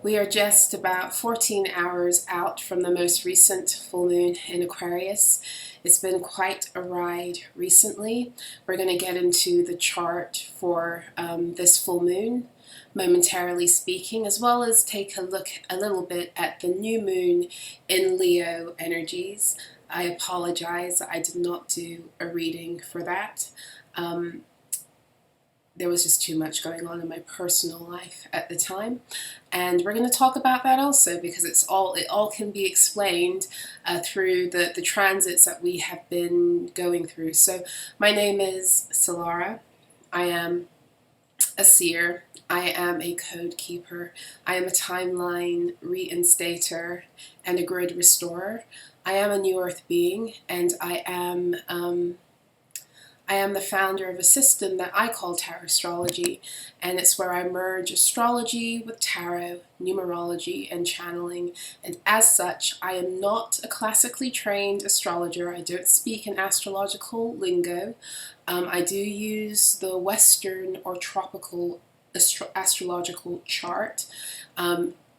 We are just about 14 hours out from the most recent full moon in Aquarius. It's been quite a ride recently. We're going to get into the chart for this full moon, momentarily speaking, as well as take a look a little bit at the new moon in Leo energies. I apologize, I did not do a reading for that. There was just too much going on in my personal life at the time, and we're going to talk about that also because it all can be explained through the transits that we have been going through. So my name is Solara. I am a seer. I am a code keeper. I am a timeline reinstator and a grid restorer. I am a new earth being, and I am the founder of a system that I call TAROTSTROLOGY, and it's where I merge astrology with tarot, numerology, and channeling. And as such, I am not a classically trained astrologer. I don't speak in astrological lingo. I do use the Western or tropical astrological chart.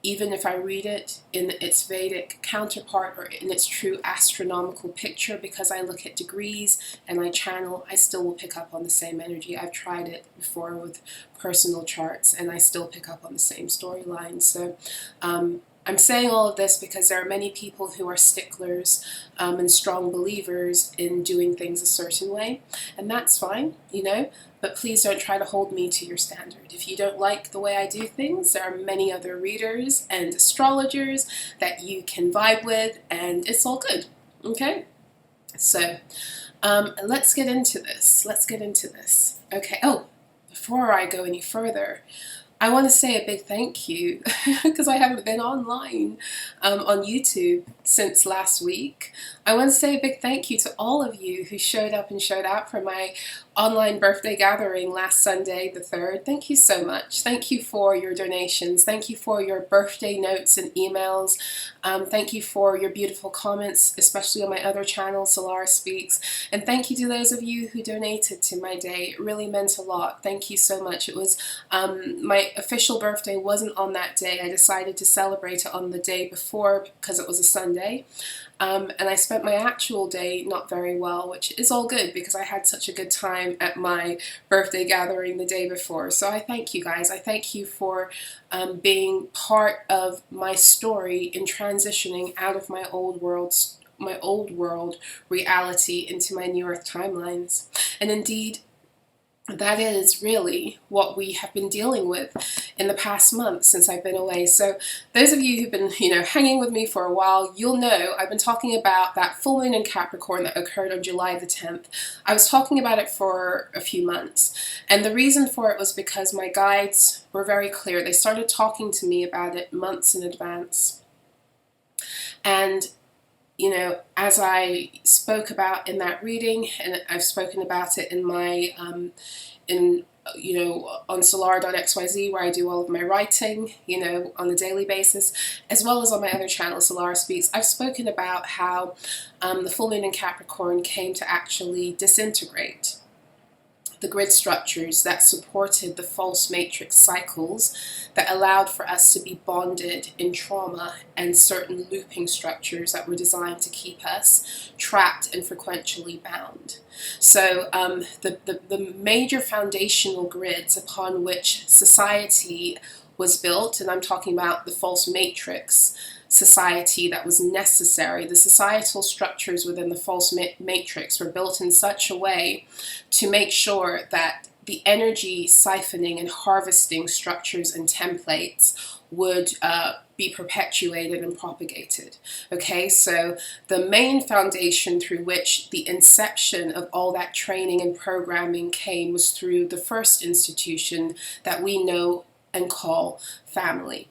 Even if I read it in its Vedic counterpart or in its true astronomical picture, because I look at degrees and I channel, I still will pick up on the same energy. I've tried it before with personal charts and I still pick up on the same storyline. So I'm saying all of this because there are many people who are sticklers and strong believers in doing things a certain way, and that's fine, you know, but please don't try to hold me to your standard. If you don't like the way I do things, there are many other readers and astrologers that you can vibe with, and it's all good, okay? So let's get into this. Okay, oh, before I go any further, I want to say a big thank you because I haven't been online on YouTube since last week. I want to say a big thank you to all of you who showed up and showed out for my online birthday gathering last Sunday, the 3rd. Thank you so much. Thank you for your donations. Thank you for your birthday notes and emails. Thank you for your beautiful comments, especially on my other channel, SOLARAH'S. And thank you to those of you who donated to my day. It really meant a lot. Thank you so much. It was my official birthday wasn't on that day. I decided to celebrate it on the day before because it was a Sunday. And I spent my actual day not very well, which is all good because I had such a good time at my birthday gathering the day before. So I thank you guys. I thank you for being part of my story in transitioning out of my old world reality into my new earth timelines. And indeed, that is really what we have been dealing with in the past month since I've been away. So those of you who've been, hanging with me for a while, you'll know I've been talking about that full moon in Capricorn that occurred on July the 10th. I was talking about it for a few months. And the reason for it was because my guides were very clear. They started talking to me about it months in advance. And as I spoke about in that reading, and I've spoken about it in my, on solar.xyz, where I do all of my writing, on a daily basis, as well as on my other channel, Solar Speaks, I've spoken about how the full moon in Capricorn came to actually disintegrate the grid structures that supported the false matrix cycles that allowed for us to be bonded in trauma and certain looping structures that were designed to keep us trapped and frequentially bound. So the major foundational grids upon which society was built, and I'm talking about the false matrix society that was necessary. The societal structures within the false matrix were built in such a way to make sure that the energy siphoning and harvesting structures and templates would be perpetuated and propagated. Okay, so the main foundation through which the inception of all that training and programming came was through the first institution that we know and call family.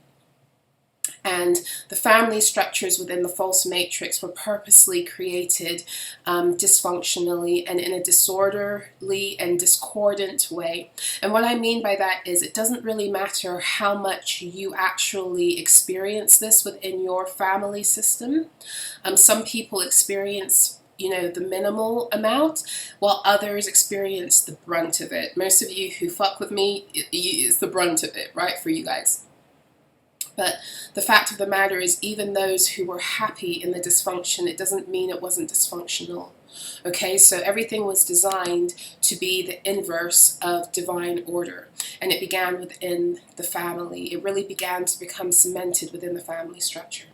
And the family structures within the false matrix were purposely created dysfunctionally and in a disorderly and discordant way. And what I mean by that is it doesn't really matter how much you actually experience this within your family system. Some people experience the minimal amount, while others experience the brunt of it. Most of you who fuck with me, it's the brunt of it, right, for you guys. But the fact of the matter is, even those who were happy in the dysfunction, it doesn't mean it wasn't dysfunctional. Okay, so everything was designed to be the inverse of divine order. And it began within the family. It really began to become cemented within the family structure.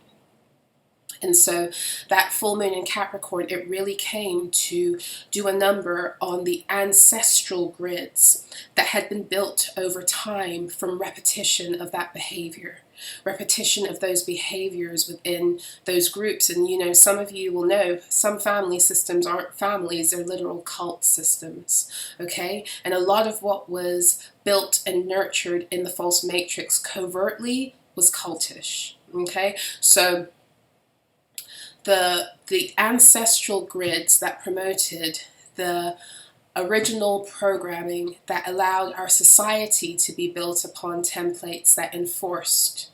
And so that full moon in Capricorn, it really came to do a number on the ancestral grids that had been built over time from repetition of that behavior, repetition of those behaviors within those groups. And you know, some of you will know some family systems aren't families, they're literal cult systems, okay? And a lot of what was built and nurtured in the false matrix covertly was cultish, okay? So the ancestral grids that promoted the original programming that allowed our society to be built upon templates that enforced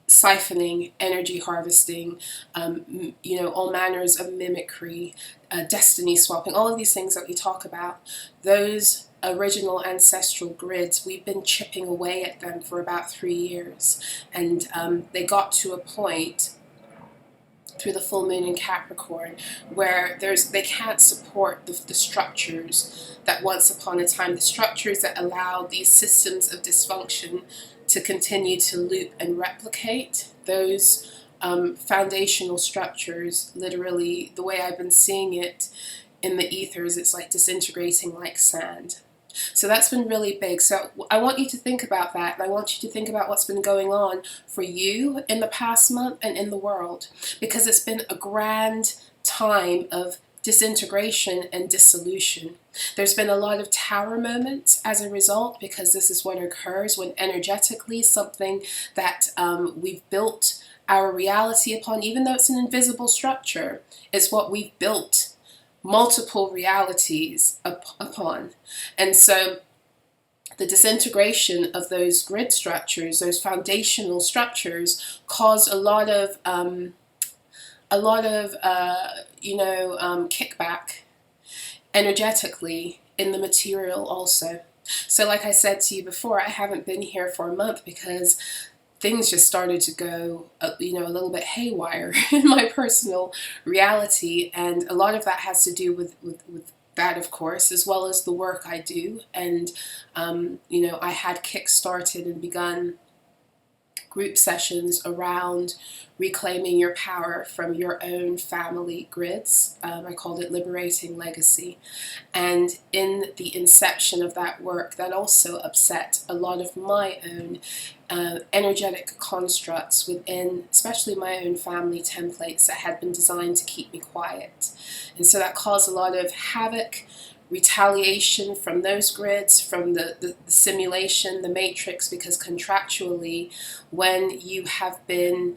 siphoning, energy harvesting, you know, all manners of mimicry, destiny swapping, all of these things that we talk about, those original ancestral grids, we've been chipping away at them for about 3 years. And they got to a point through the full moon in Capricorn where they can't support the structures that once upon a time, the structures that allowed these systems of dysfunction to continue to loop and replicate. Those foundational structures, literally the way I've been seeing it in the ethers, it's like disintegrating like sand. So that's been really big. So I want you to think about that. I want you to think about what's been going on for you in the past month and in the world, because it's been a grand time of disintegration and dissolution. There's been a lot of tower moments as a result, because this is what occurs when energetically something that we've built our reality upon, even though it's an invisible structure, is what we've built multiple realities upon. And so the disintegration of those grid structures, those foundational structures, caused a lot of kickback energetically in the material also. So like I said to you before, I haven't been here for a month because things just started to go, a little bit haywire in my personal reality. And a lot of that has to do with that, of course, as well as the work I do. And, I had kick-started and begun group sessions around reclaiming your power from your own family grids. I called it Liberating Legacy. And in the inception of that work, that also upset a lot of my own energetic constructs within, especially my own family templates that had been designed to keep me quiet. And so that caused a lot of havoc, retaliation from those grids, from the simulation, the matrix, because contractually, when you have been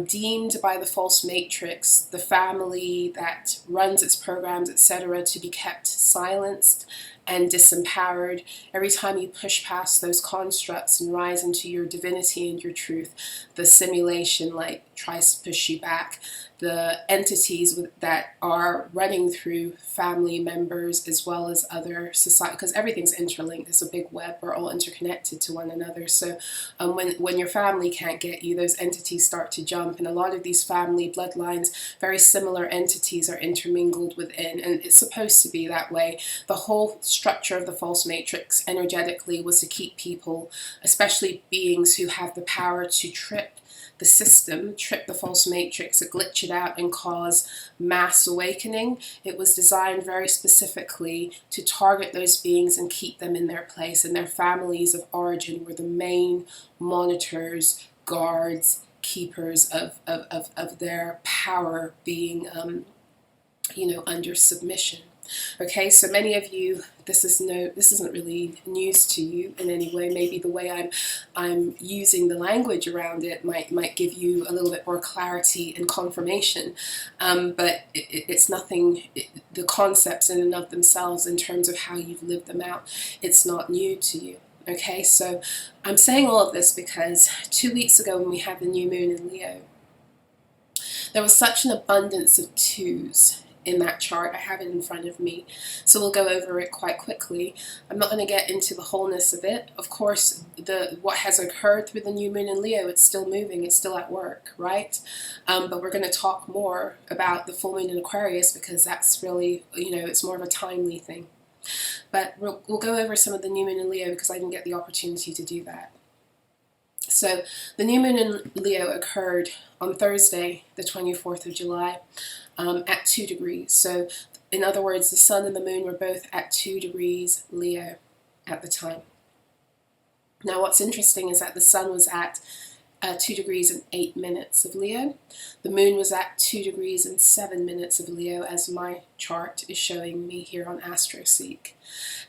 deemed by the false matrix, the family that runs its programs, etc., to be kept silenced and disempowered, every time you push past those constructs and rise into your divinity and your truth, the simulation tries to push you back. The entities that are running through family members as well as other society, because everything's interlinked, it's a big web, we're all interconnected to one another. So when your family can't get you, those entities start to jump, and a lot of these family bloodlines, very similar entities are intermingled within, and it's supposed to be that way. The whole structure of the false matrix energetically was to keep people, especially beings who have the power to trip the system, trip the false matrix, glitch it out and cause mass awakening. It was designed very specifically to target those beings and keep them in their place, and their families of origin were the main monitors, guards, keepers of their power being under submission. Okay, so many of you, this isn't really news to you in any way. Maybe the way I'm using the language around it might give you a little bit more clarity and confirmation. But it's nothing. The concepts in and of themselves, in terms of how you've lived them out, it's not new to you. Okay, so I'm saying all of this because 2 weeks ago, when we had the new moon in Leo, there was such an abundance of twos in that chart. I have it in front of me, so we'll go over it quite quickly. I'm not going to get into the wholeness of it. Of course, what has occurred through the new moon in Leo, it's still moving, it's still at work, right? But we're going to talk more about the full moon in Aquarius because that's really, it's more of a timely thing. But we'll go over some of the new moon in Leo because I didn't get the opportunity to do that. So the new moon in Leo occurred on Thursday, the 24th of July, at 2 degrees. So in other words, the sun and the moon were both at 2 degrees Leo at the time. Now what's interesting is that the sun was at 2 degrees and 8 minutes of Leo. The moon was at 2 degrees and 7 minutes of Leo, as my chart is showing me here on AstroSeek.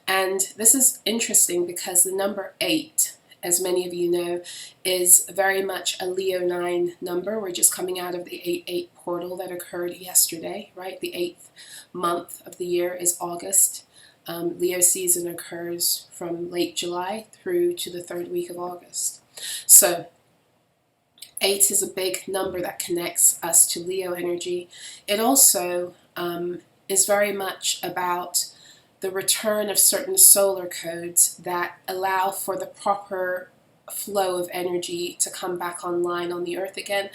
And this is interesting because the number 8, as many of you know, is very much a Leo 9 number. We're just coming out of the 8-8 portal that occurred yesterday, right? The 8th month of the year is August. Leo season occurs from late July through to the 3rd week of August. So 8 is a big number that connects us to Leo energy. It also is very much about the return of certain solar codes that allow for the proper flow of energy to come back online on the earth again,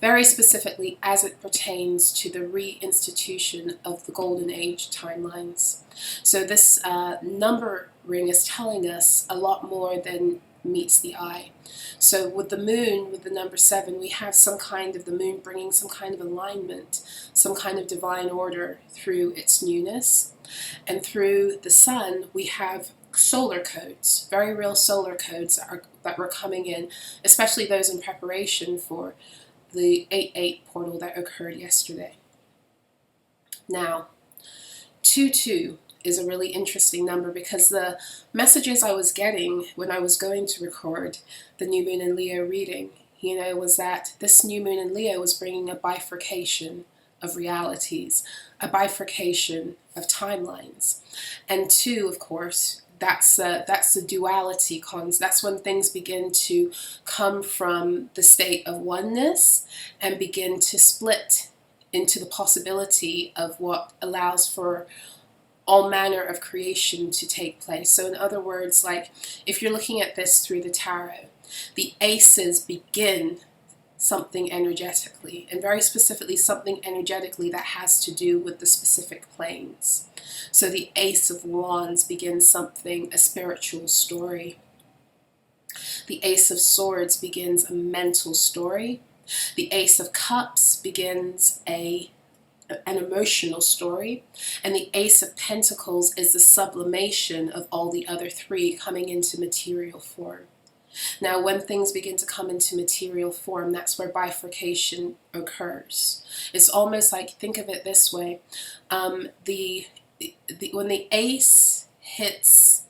very specifically as it pertains to the reinstitution of the Golden Age timelines. So this number ring is telling us a lot more than meets the eye. So with the moon, with the number 7, we have some kind of the moon bringing some kind of alignment, some kind of divine order through its newness. And through the sun, we have solar codes, very real solar codes that were coming in, especially those in preparation for the 8-8 portal that occurred yesterday. Now, 2-2 is a really interesting number because the messages I was getting when I was going to record the new moon in Leo reading, was that this new moon in Leo was bringing a bifurcation of realities, a bifurcation of timelines. And 2, of course, that's the duality that's when things begin to come from the state of oneness and begin to split into the possibility of what allows for all manner of creation to take place. So in other words, like if you're looking at this through the tarot, the aces begin something energetically, and very specifically something energetically that has to do with the specific planes. So the Ace of Wands begins something, a spiritual story. The Ace of Swords begins a mental story. The Ace of Cups begins an emotional story. And the Ace of Pentacles is the sublimation of all the other 3 coming into material form. Now, when things begin to come into material form, that's where bifurcation occurs. It's almost like, think of it this way, when the ace hits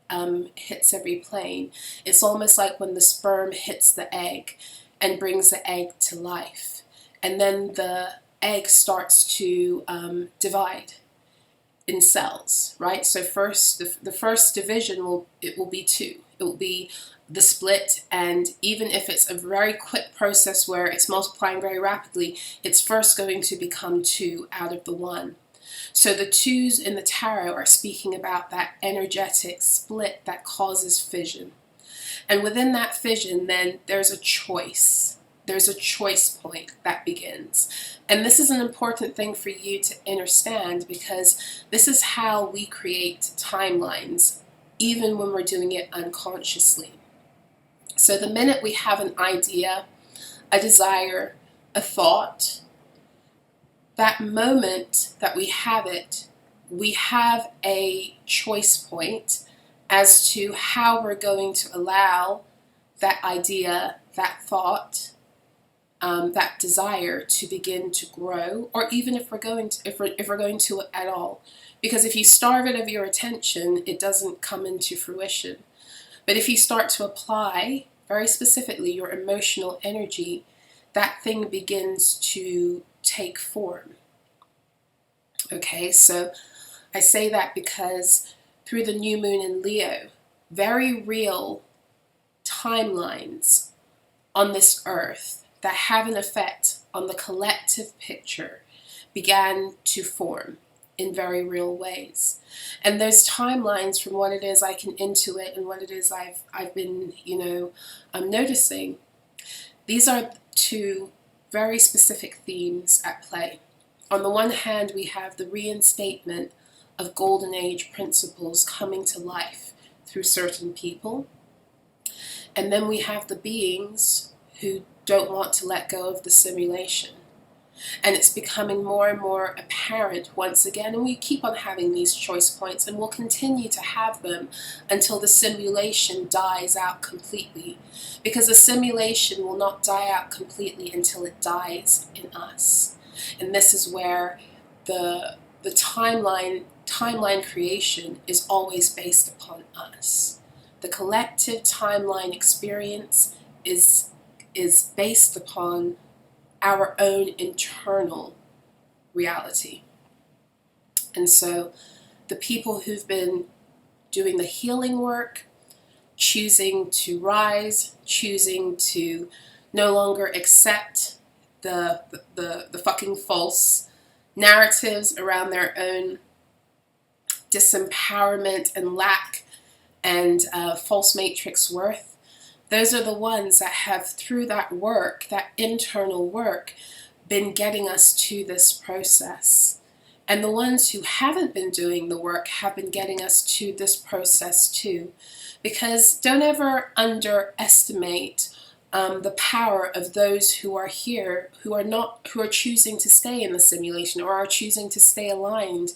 every plane, it's almost like when the sperm hits the egg and brings the egg to life. And then the egg starts to divide in cells, right? So first, the first division will be 2. It will be the split, and even if it's a very quick process where it's multiplying very rapidly, it's first going to become 2 out of the 1. So the 2s in the tarot are speaking about that energetic split that causes fission. And within that fission, then there's a choice. There's a choice point that begins. And this is an important thing for you to understand because this is how we create timelines, even when we're doing it unconsciously. So the minute we have an idea, a desire, a thought, that moment that we have it, we have a choice point as to how we're going to allow that idea, that thought, that desire to begin to grow, or even if we're going to at all. Because if you starve it of your attention, it doesn't come into fruition. But if you start to apply, very specifically, your emotional energy, that thing begins to take form. Okay, so I say that because through the new moon in Leo, very real timelines on this earth that have an effect on the collective picture began to form in very real ways. And those timelines from what it is I can intuit and what it is I've been, noticing, these are two very specific themes at play. On the one hand, we have the reinstatement of Golden Age principles coming to life through certain people. And then we have the beings who don't want to let go of the simulation. And it's becoming more and more apparent once again, and we keep on having these choice points, and we'll continue to have them until the simulation dies out completely. Because the simulation will not die out completely until it dies in us. And this is where the timeline creation is always based upon us. The collective timeline experience is based upon our own internal reality. And so the people who've been doing the healing work, choosing to rise, choosing to no longer accept the fucking false narratives around their own disempowerment and lack and false matrix worth, those are the ones that have, through that work, that internal work, been getting us to this process. And the ones who haven't been doing the work have been getting us to this process too. Because don't ever underestimate the power of those who are here, who are choosing to stay in the simulation or are choosing to stay aligned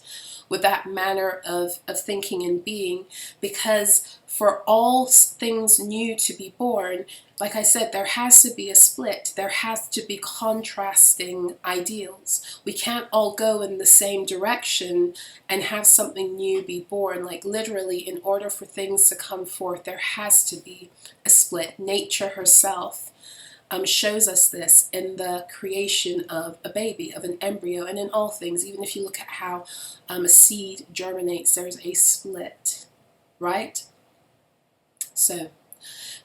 with that manner of thinking and being. Because for all things new to be born, like I said, there has to be a split. There has to be contrasting ideals. We can't all go in the same direction and have something new be born. Like literally, in order for things to come forth, there has to be a split. Nature herself shows us this in the creation of a baby, of an embryo, and in all things. Even if you look at how a seed germinates, there's a split, right? So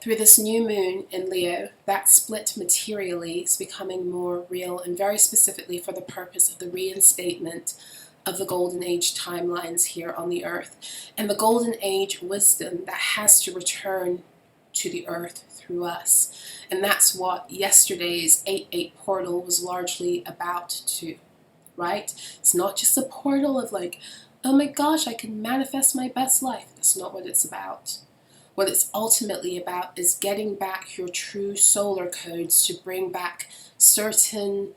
through this new moon in Leo, that split materially is becoming more real, and very specifically for the purpose of the reinstatement of the Golden Age timelines here on the Earth, and the Golden Age wisdom that has to return to the Earth through us. And that's what yesterday's 8-8 portal was largely about too, right? It's not just a portal of like, oh my gosh, I can manifest my best life. That's not what it's about. What it's ultimately about is getting back your true solar codes to bring back certain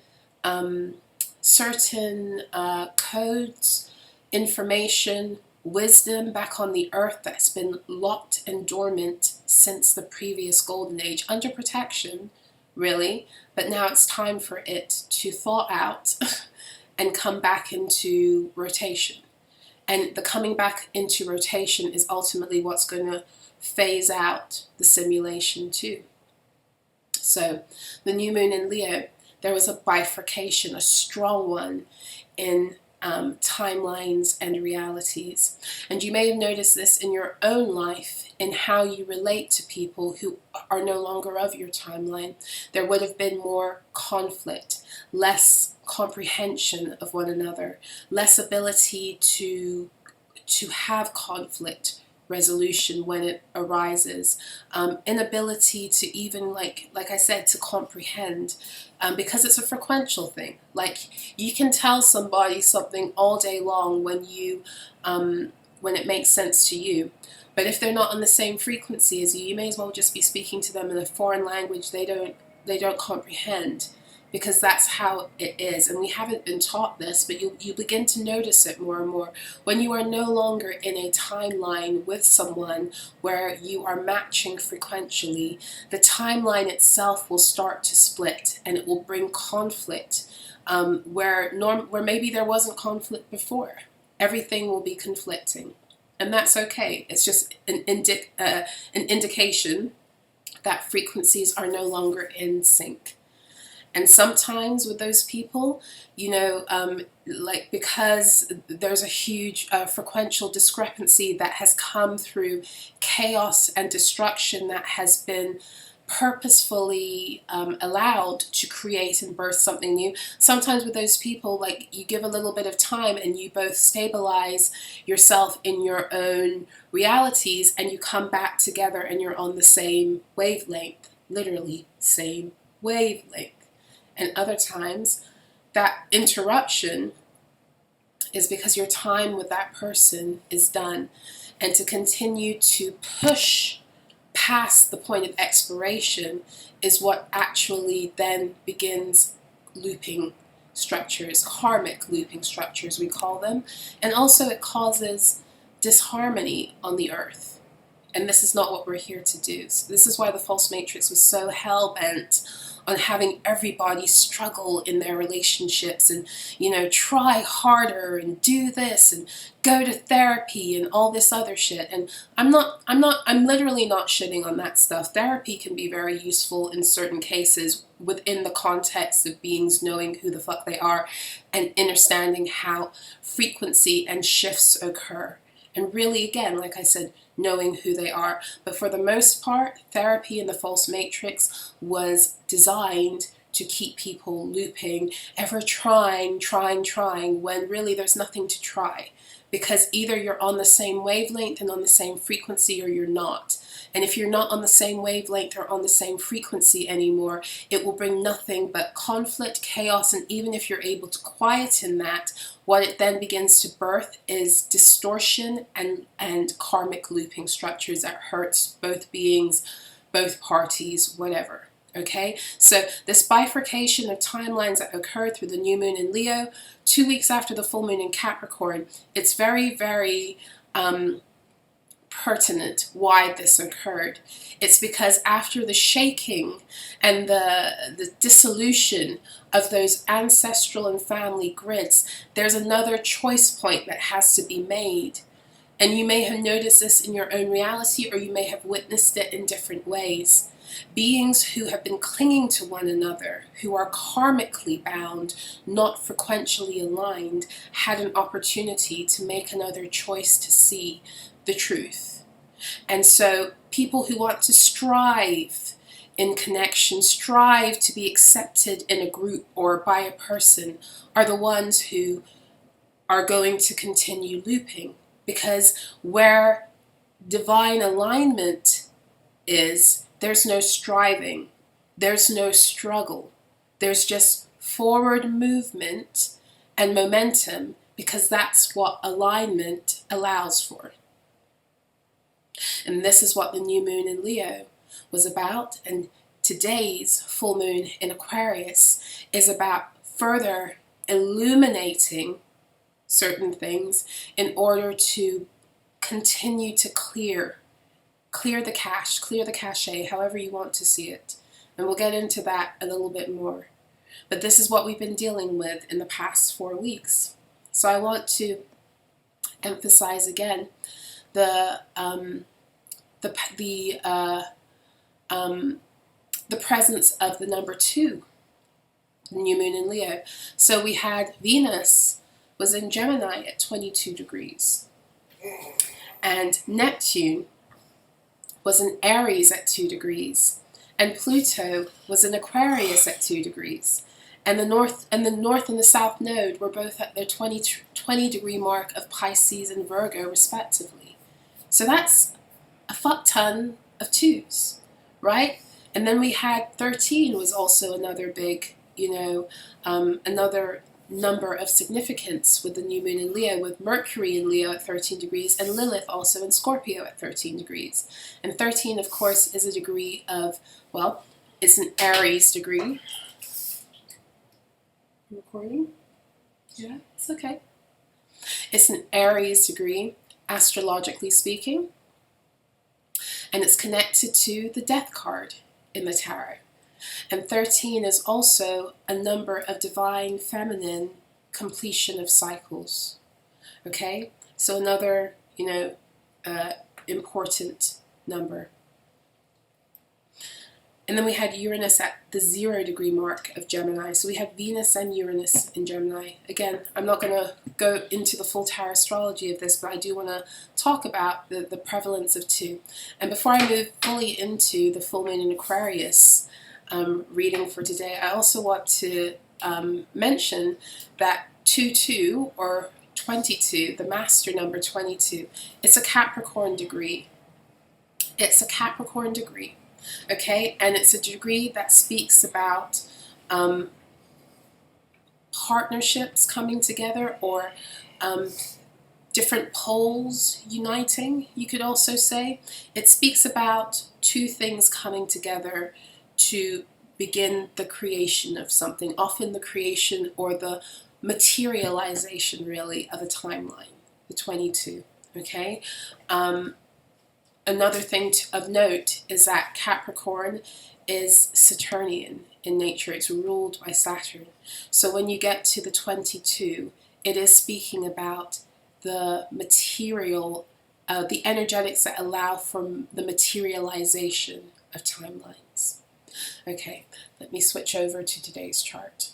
codes, information, wisdom back on the earth that's been locked and dormant since the previous Golden Age, under protection, really. But now it's time for it to thaw out and come back into rotation. And the coming back into rotation is ultimately what's going to phase out the simulation too. So the new moon in Leo, there was a bifurcation, a strong one in timelines and realities. And you may have noticed this in your own life, in how you relate to people who are no longer of your timeline. There would have been more conflict, less comprehension of one another, less ability to have conflict resolution when it arises, inability to even, like I said, to comprehend, because it's a frequential thing. Like, you can tell somebody something all day long when it makes sense to you, but if they're not on the same frequency as you, you may as well just be speaking to them in a foreign language they don't comprehend, because that's how it is. And we haven't been taught this, but you begin to notice it more and more when you are no longer in a timeline with someone where you are matching frequentially. The timeline itself will start to split, and it will bring conflict where maybe there wasn't conflict before. Everything will be conflicting, and that's okay. It's just an indication that frequencies are no longer in sync. And sometimes with those people, because there's a huge frequential discrepancy that has come through chaos and destruction that has been purposefully allowed to create and birth something new. Sometimes with those people, like, you give a little bit of time and you both stabilize yourself in your own realities, and you come back together and you're on the same wavelength, literally same wavelength. And other times that interruption is because your time with that person is done, and to continue to push past the point of expiration is what actually then begins looping structures, karmic looping structures we call them, and also it causes disharmony on the earth. And this is not what we're here to do. So this is why the false matrix was so hell-bent on having everybody struggle in their relationships and, you know, try harder and do this and go to therapy and all this other shit. And I'm literally not shitting on that stuff. Therapy can be very useful in certain cases within the context of beings knowing who the fuck they are and understanding how frequency and shifts occur. And really, again, like I said, knowing who they are. But for the most part, therapy in the false matrix was designed to keep people looping, ever trying, when really there's nothing to try. Because either you're on the same wavelength and on the same frequency, or you're not. And if you're not on the same wavelength or on the same frequency anymore, it will bring nothing but conflict, chaos, and even if you're able to quieten that, what it then begins to birth is distortion and karmic looping structures that hurts both beings, both parties, whatever. Okay, so this bifurcation of timelines that occurred through the new moon in Leo, 2 weeks after the full moon in Capricorn, it's very, very pertinent why this occurred. It's because after the shaking and the dissolution of those ancestral and family grids, there's another choice point that has to be made. And you may have noticed this in your own reality, or you may have witnessed it in different ways. Beings who have been clinging to one another, who are karmically bound, not frequentially aligned, had an opportunity to make another choice to see the truth. And so people who want to strive in connection, strive to be accepted in a group or by a person, are the ones who are going to continue looping. Because where divine alignment is, there's no striving, there's no struggle, there's just forward movement and momentum, because that's what alignment allows for. And this is what the new moon in Leo was about, and today's full moon in Aquarius is about further illuminating certain things in order to continue to clear the cache, clear the cachet, however you want to see it. And we'll get into that a little bit more. But this is what we've been dealing with in the past 4 weeks. So I want to emphasize again the presence of the number 2, the new moon in Leo. So we had Venus was in Gemini at 22 degrees. And Neptune was in Aries at 2 degrees. And Pluto was in Aquarius at 2 degrees. And the north and the south node were both at their 20 degree mark of Pisces and Virgo respectively. So that's a fuck ton of 2s, right? And then we had 13 was also another big, another number of significance with the new moon in Leo, with Mercury in Leo at 13 degrees and Lilith also in Scorpio at 13 degrees. And 13, of course, is a degree of, well, it's an Aries degree. Recording? Yeah, it's okay. It's an Aries degree, astrologically speaking. And it's connected to the death card in the tarot. And 13 is also a number of divine feminine completion of cycles. Okay? So another, important number. And then we had Uranus at the 0 degree mark of Gemini. So we have Venus and Uranus in Gemini. Again, I'm not going to go into the full tarot astrology of this, but I do want to talk about the prevalence of 2. And before I move fully into the full moon in Aquarius reading for today, I also want to mention that 22 or 22, the master number 22, it's a Capricorn degree. It's a Capricorn degree. Okay, and it's a degree that speaks about partnerships coming together, or different poles uniting, you could also say. It speaks about 2 things coming together to begin the creation of something, often the creation or the materialization, really, of a timeline, the 22, okay? Another thing of note is that Capricorn is Saturnian in nature. It's ruled by Saturn. So when you get to the 22, it is speaking about the material, the energetics that allow for the materialization of timelines. Okay, let me switch over to today's chart.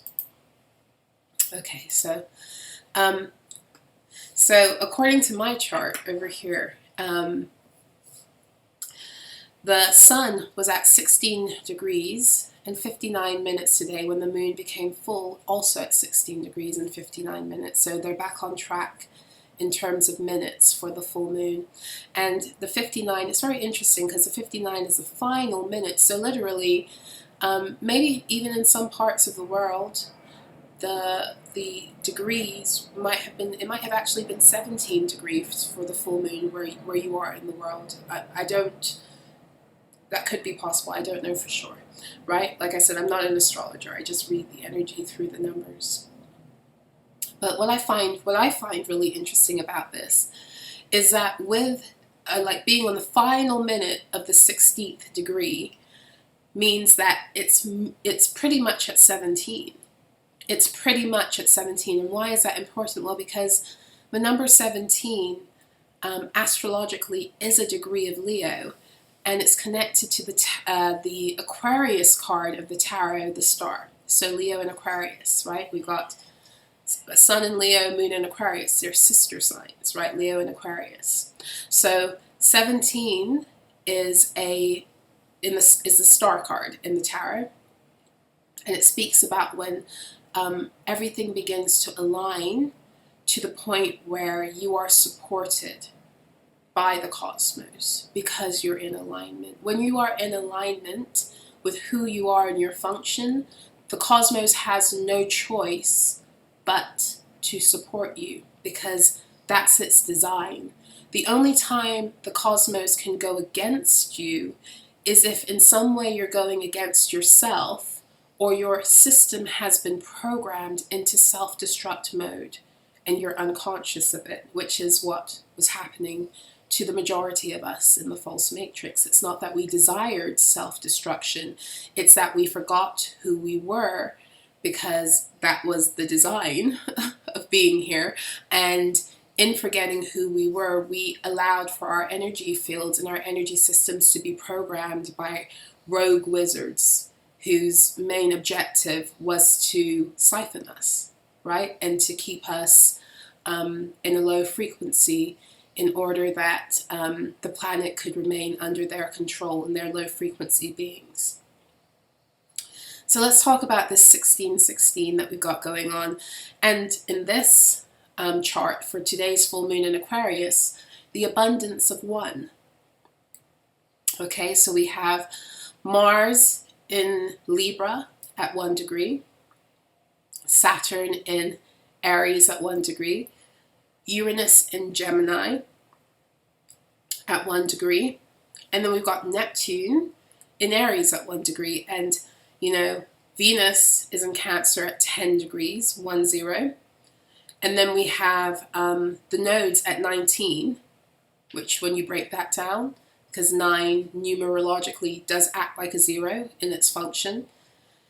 Okay, so according to my chart over here, the sun was at 16 degrees and 59 minutes today when the moon became full, also at 16 degrees and 59 minutes. So they're back on track in terms of minutes for the full moon. And the 59, it's very interesting because the 59 is the final minute. So literally, maybe even in some parts of the world, the degrees might have actually been 17 degrees for the full moon where you are in the world. That could be possible. I don't know for sure, right? Like I said, I'm not an astrologer. I just read the energy through the numbers. But what I find really interesting about this is that with like being on the final minute of the 16th degree means that it's pretty much at 17. It's pretty much at 17. And why is that important? Well, because the number 17 astrologically is a degree of Leo. And it's connected to the Aquarius card of the tarot, the star. So Leo and Aquarius, right? We've got Sun in Leo, Moon in Aquarius. They're sister signs, right? Leo and Aquarius. So 17 is the star card in the tarot, and it speaks about when everything begins to align to the point where you are supported by the cosmos because you're in alignment. When you are in alignment with who you are and your function, the cosmos has no choice but to support you because that's its design. The only time the cosmos can go against you is if in some way you're going against yourself or your system has been programmed into self-destruct mode and you're unconscious of it, which is what was happening to the majority of us in the false matrix. It's not that we desired self-destruction, it's that we forgot who we were because that was the design of being here. And in forgetting who we were, we allowed for our energy fields and our energy systems to be programmed by rogue wizards whose main objective was to siphon us, right? And to keep us in a low frequency in order that the planet could remain under their control and their low frequency beings. So let's talk about this 1616 that we've got going on. And in this chart for today's full moon in Aquarius, the abundance of 1. Okay, so we have Mars in Libra at 1 degree, Saturn in Aries at 1 degree, Uranus in Gemini at 1 degree, and then we've got Neptune in Aries at 1 degree, and you know, Venus is in Cancer at 10 degrees, 10, and then we have the nodes at 19, which when you break that down, because 9 numerologically does act like a 0 in its function,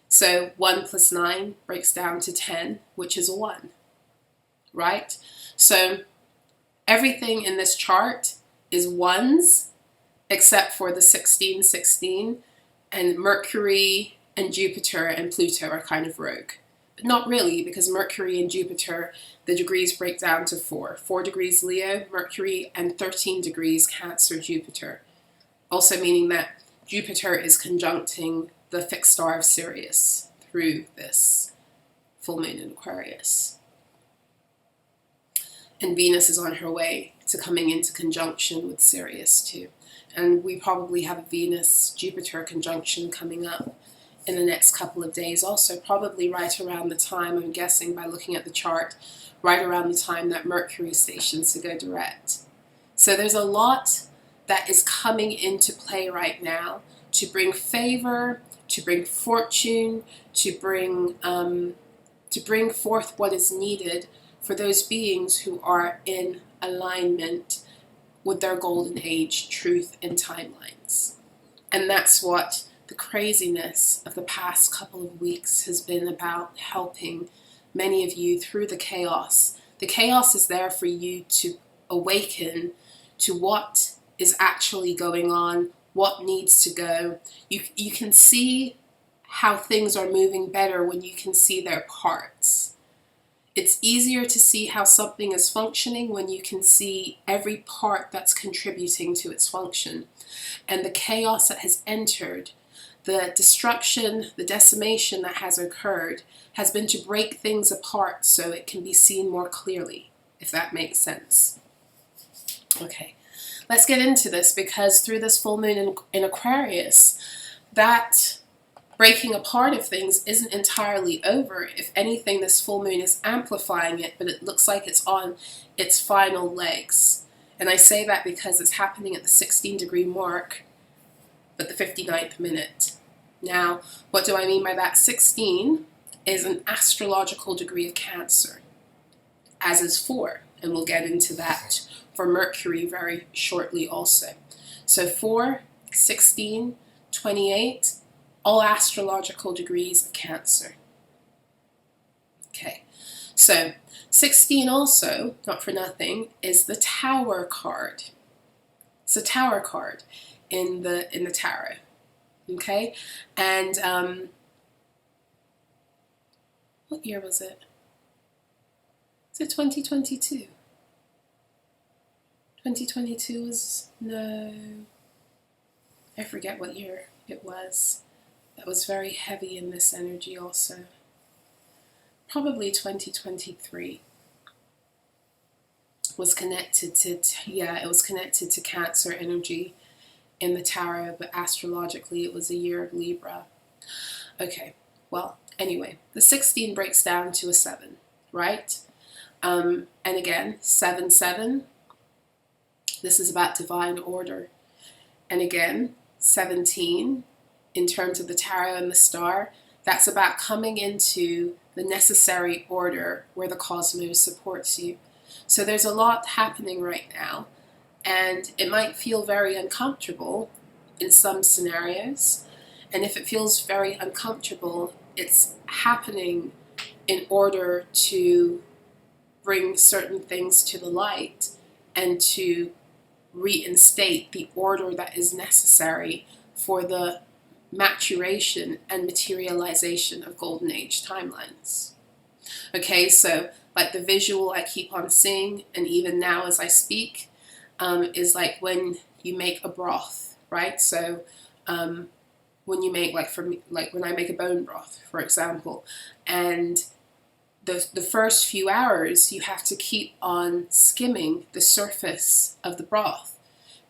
so 1 plus 9 breaks down to 10, which is a 1, right? So everything in this chart is 1s except for the 1616 And Mercury and Jupiter and Pluto are kind of rogue. But not really, because Mercury and Jupiter, the degrees break down to 4. 4 degrees Leo, Mercury, and 13 degrees Cancer, Jupiter. Also meaning that Jupiter is conjuncting the fixed star of Sirius through this full moon in Aquarius. And Venus is on her way to coming into conjunction with Sirius too. And we probably have a Venus-Jupiter conjunction coming up in the next couple of days also, probably right around the time, I'm guessing by looking at the chart, right around the time that Mercury stations to go direct. So there's a lot that is coming into play right now to bring favor, to bring fortune, to bring forth what is needed for those beings who are in alignment with their golden age truth and timelines. And that's what the craziness of the past couple of weeks has been about, helping many of you through the chaos. The chaos is there for you to awaken to what is actually going on, what needs to go. You can see how things are moving better when you can see their parts. It's easier to see how something is functioning when you can see every part that's contributing to its function. And the chaos that has entered, the destruction, the decimation that has occurred, has been to break things apart so it can be seen more clearly, if that makes sense. Okay, let's get into this, because through this full moon in Aquarius, that breaking apart of things isn't entirely over. If anything, this full moon is amplifying it, but it looks like it's on its final legs. And I say that because it's happening at the 16-degree mark, but the 59th minute. Now, what do I mean by that? 16 is an astrological degree of Cancer, as is 4, and we'll get into that for Mercury very shortly also. So 4, 16, 28, all astrological degrees of Cancer. Okay, so 16 also, not for nothing, is the Tower card. It's a Tower card in the tarot. Okay, and what year was it? Is it 2022? 2022 was, no, I forget what year it was. That was very heavy in this energy also. Probably 2023 was connected to, it was connected to Cancer energy in the tarot, but astrologically it was a year of Libra. Okay, well, anyway, the 16 breaks down to a 7, right? And again, 7, 7, this is about divine order. And again, 17, in terms of the tarot and the star, that's about coming into the necessary order where the cosmos supports you. So there's a lot happening right now, and it might feel very uncomfortable in some scenarios. And if it feels very uncomfortable, it's happening in order to bring certain things to the light and to reinstate the order that is necessary for the maturation and materialization of golden age timelines. Okay, so like the visual I keep on seeing, and even now as I speak, is like when you make a broth, right? So when you make, like for me, like when I make a bone broth, for example, and the first few hours you have to keep on skimming the surface of the broth,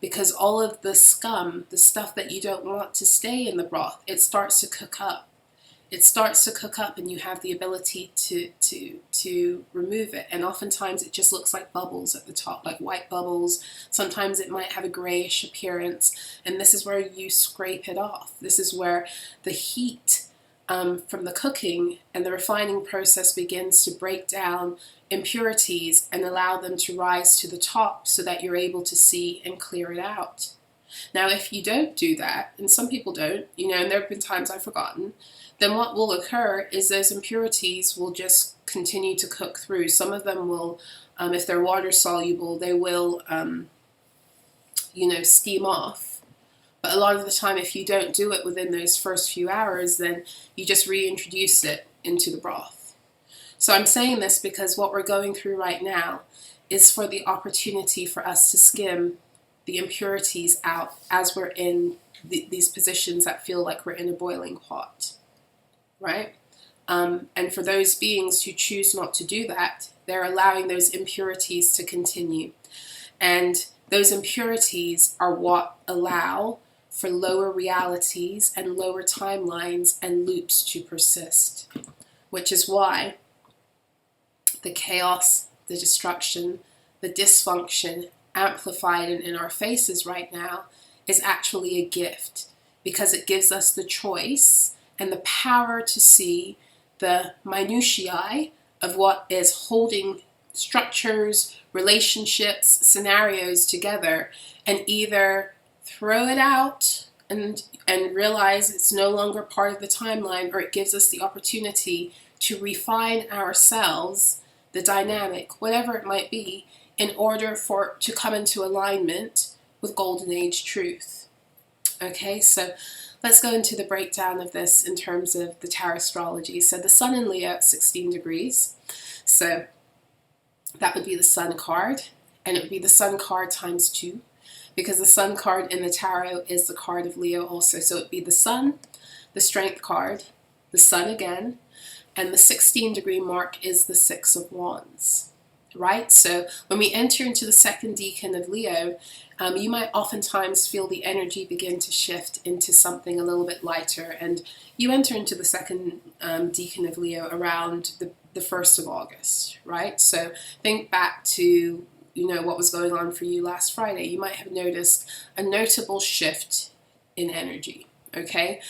because all of the scum, the stuff that you don't want to stay in the broth, it starts to cook up. It starts to cook up, and you have the ability to remove it. And oftentimes it just looks like bubbles at the top, like white bubbles. Sometimes it might have a grayish appearance, and this is where you scrape it off. This is where the heat from the cooking and the refining process begins to break down impurities and allow them to rise to the top so that you're able to see and clear it out. Now, if you don't do that, and some people don't, and there have been times I've forgotten, then what will occur is those impurities will just continue to cook through. Some of them will, if they're water soluble, they will, steam off. But a lot of the time, if you don't do it within those first few hours, then you just reintroduce it into the broth. So I'm saying this because what we're going through right now is for the opportunity for us to skim the impurities out as we're in these positions that feel like we're in a boiling pot, right? And for those beings who choose not to do that, they're allowing those impurities to continue. And those impurities are what allow for lower realities and lower timelines and loops to persist, which is why the chaos, the destruction, the dysfunction amplified and in our faces right now is actually a gift, because it gives us the choice and the power to see the minutiae of what is holding structures, relationships, scenarios together, and either throw it out and realize it's no longer part of the timeline, or it gives us the opportunity to refine ourselves, the dynamic, whatever it might be, in order to come into alignment with Golden Age truth. Okay, so let's go into the breakdown of this in terms of the Tarotstrology. So the Sun in Leo at 16 degrees. So that would be the Sun card, and it would be the Sun card times 2, because the Sun card in the Tarot is the card of Leo also. So it would be the Sun, the Strength card, the Sun again, and the 16-degree mark is the Six of Wands, right? So when we enter into the second decan of Leo, you might oftentimes feel the energy begin to shift into something a little bit lighter, and you enter into the second decan of Leo around the 1st of August, right? So think back to, what was going on for you last Friday. You might have noticed a notable shift in energy, okay?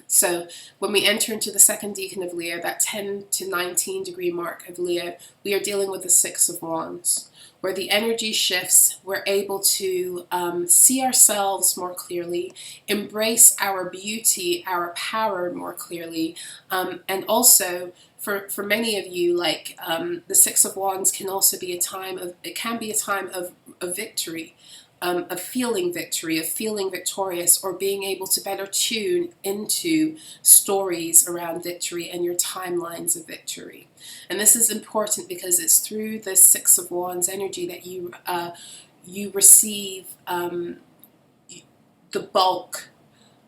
So when we enter into the second decan of Leo, that 10 to 19 degree mark of Leo, we are dealing with the Six of Wands, where the energy shifts. We're able to see ourselves more clearly, embrace our beauty, our power more clearly, and also for many of you, like the Six of Wands can also be a time of victory. Of feeling victory, of feeling victorious, or being able to better tune into stories around victory and your timelines of victory. And this is important because it's through the Six of Wands energy that you receive the bulk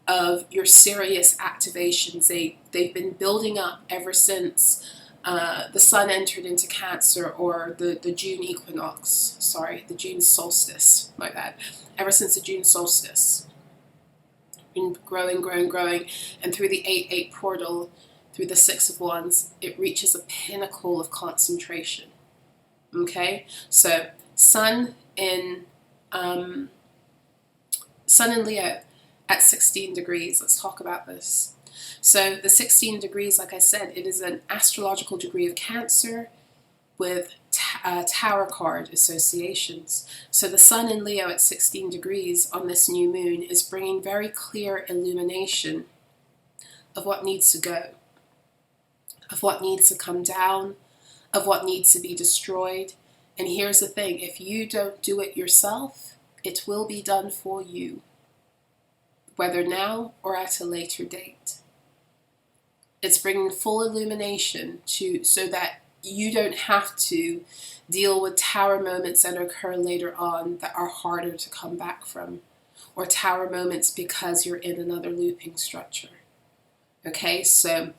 of your serious activations. They've been building up ever since the Sun entered into Cancer, or the June equinox, the June solstice, my bad. Ever since the June solstice. Been growing, and through the 8-8 portal, through the Six of Wands, it reaches a pinnacle of concentration. Okay? So, Sun in Leo at 16 degrees. Let's talk about this. So the 16 degrees, like I said, it is an astrological degree of Cancer with Tower card associations. So the Sun in Leo at 16 degrees on this new moon is bringing very clear illumination of what needs to go, of what needs to come down, of what needs to be destroyed. And here's the thing, if you don't do it yourself, it will be done for you, whether now or at a later date. It's bringing full illumination so that you don't have to deal with tower moments that occur later on that are harder to come back from, or tower moments because you're in another looping structure. Okay, so,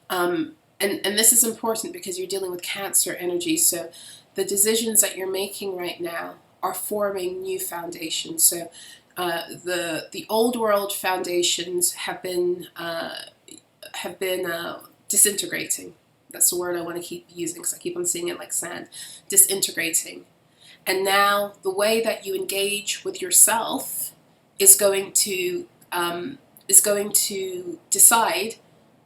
and this is important because you're dealing with Cancer energy, so the decisions that you're making right now are forming new foundations. So the old world foundations have been disintegrating. That's the word I want to keep using because I keep on seeing it like sand. Disintegrating. And now the way that you engage with yourself is going to decide